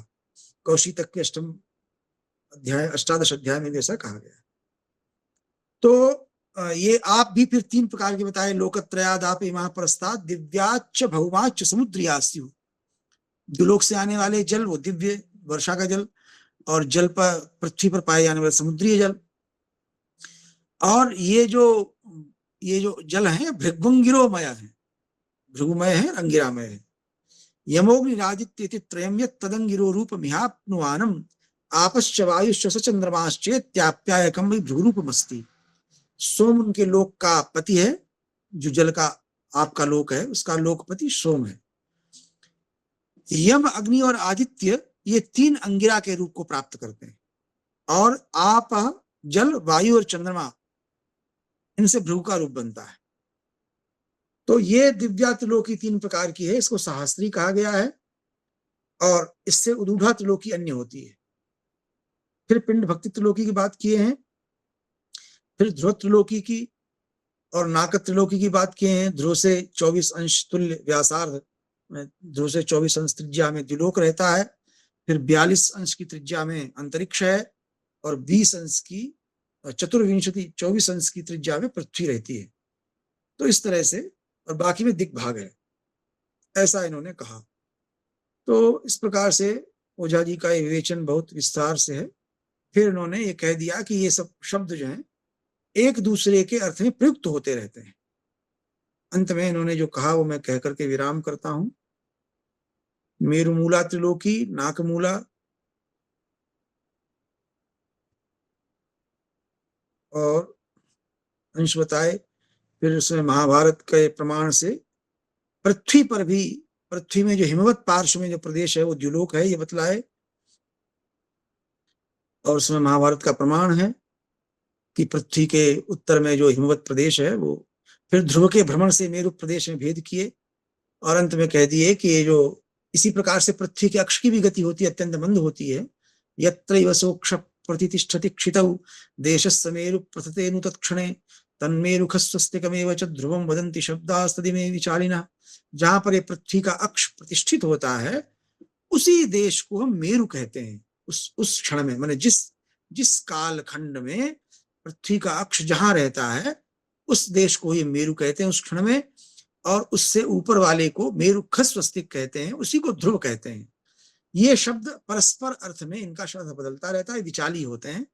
कौशितक के अष्टम अध्याय, अष्टादश अध्याय में ऐसा कहा गया। तो ये आप भी फिर 3 प्रकार के बताए, लोकत्रयादाप महाप्रस्ताद दिव्याच्च भौमाच्च समुद्रियास्यु। द्युलोक से आने वाले जल वो दिव्य वर्षा का जल, और जल पर पृथ्वी पर पाए जाने वाले समुद्रीय जल। और ये जो जल है भृग्वंगिरोमय है, भृगुमय है, अंगिरामय है। यमोग्निरादित्य त्रयम यत् तदंगिरो रूप मिहाप्नुवानम आपश्च वायुश्च स चंद्रमाश्चेत्याप्यायकम वै भृगुरूपमस्ति। सोम उनके लोक का पति है, जो जल का आपका लोक है उसका लोकपति सोम है। यम, अग्नि और आदित्य ये 3 अंगिरा के रूप को प्राप्त करते हैं, और आप, जल, वायु और चंद्रमा इनसे भृगु का रूप बनता है। तो ये दिव्या त्रिलोकी 3 प्रकार की है, इसको सहस्त्री कहा गया है, और इससे उदूढ़ा त्रिलोकी अन्य होती है। फिर पिंड भक्ति त्रिलोकी की बात किए हैं, फिर ध्रुव त्रिलोकी की और नाक त्रिलोकी की बात किए हैं। ध्रुव से 24 अंश तुल्य व्यासार्ध में, ध्रुव से 24 अंश त्रिज्या में द्युलोक रहता है। फिर 42 अंश की त्रिज्या में अंतरिक्ष है, और 20 अंश की 24 अंश की त्रिज्या में पृथ्वी रहती है। तो इस तरह से, और बाकी में दिग्भाग है, ऐसा इन्होंने कहा। तो इस प्रकार से ओझा जी का विवेचन बहुत विस्तार से है। फिर इन्होंने ये कह दिया कि ये सब शब्द जो हैं एक दूसरे के अर्थ में प्रयुक्त होते रहते हैं। अंत में इन्होंने जो कहा वो मैं कह करके विराम करता हूं। मेरुमूला त्रिलोकी, नाकमूला और अंश बताए। फिर उसमें महाभारत के प्रमाण से पृथ्वी पर भी, पृथ्वी में जो हिमवत पार्श्व में जो प्रदेश है वो द्युलोक है, ये बतलाए। और उसमें महाभारत का प्रमाण है कि पृथ्वी के उत्तर में जो हिमवत प्रदेश है वो, फिर ध्रुव के भ्रमण से मेरु प्रदेश में भेद किए, और अंत में कह दिए कि ये जो इसी प्रकार से पृथ्वी के अक्ष की भी गति होती है, अत्यंत मंद होती है। यत्रैव सोक्ष प्रतिष्ठति क्षितौ देशस्य मेरु प्रथतेनु तत्क्षणे तन्मेरुखस्वस्तिकमेव च ध्रुवं वदन्ति शब्दास्तदिमे विचालिनः। जहां पर ये पृथ्वी का अक्ष प्रतिष्ठित होता है उसी देश को हम मेरु कहते हैं। उस क्षण में, माने जिस काल खंड में पृथ्वी का अक्ष जहां रहता है उस देश को ये मेरु कहते हैं उस क्षण में, और उससे ऊपर वाले को मेरुखस्वस्तिक कहते हैं, उसी को ध्रुव कहते हैं। ये शब्द परस्पर अर्थ में इनका शब्द बदलता रहता है, विचाली होते हैं।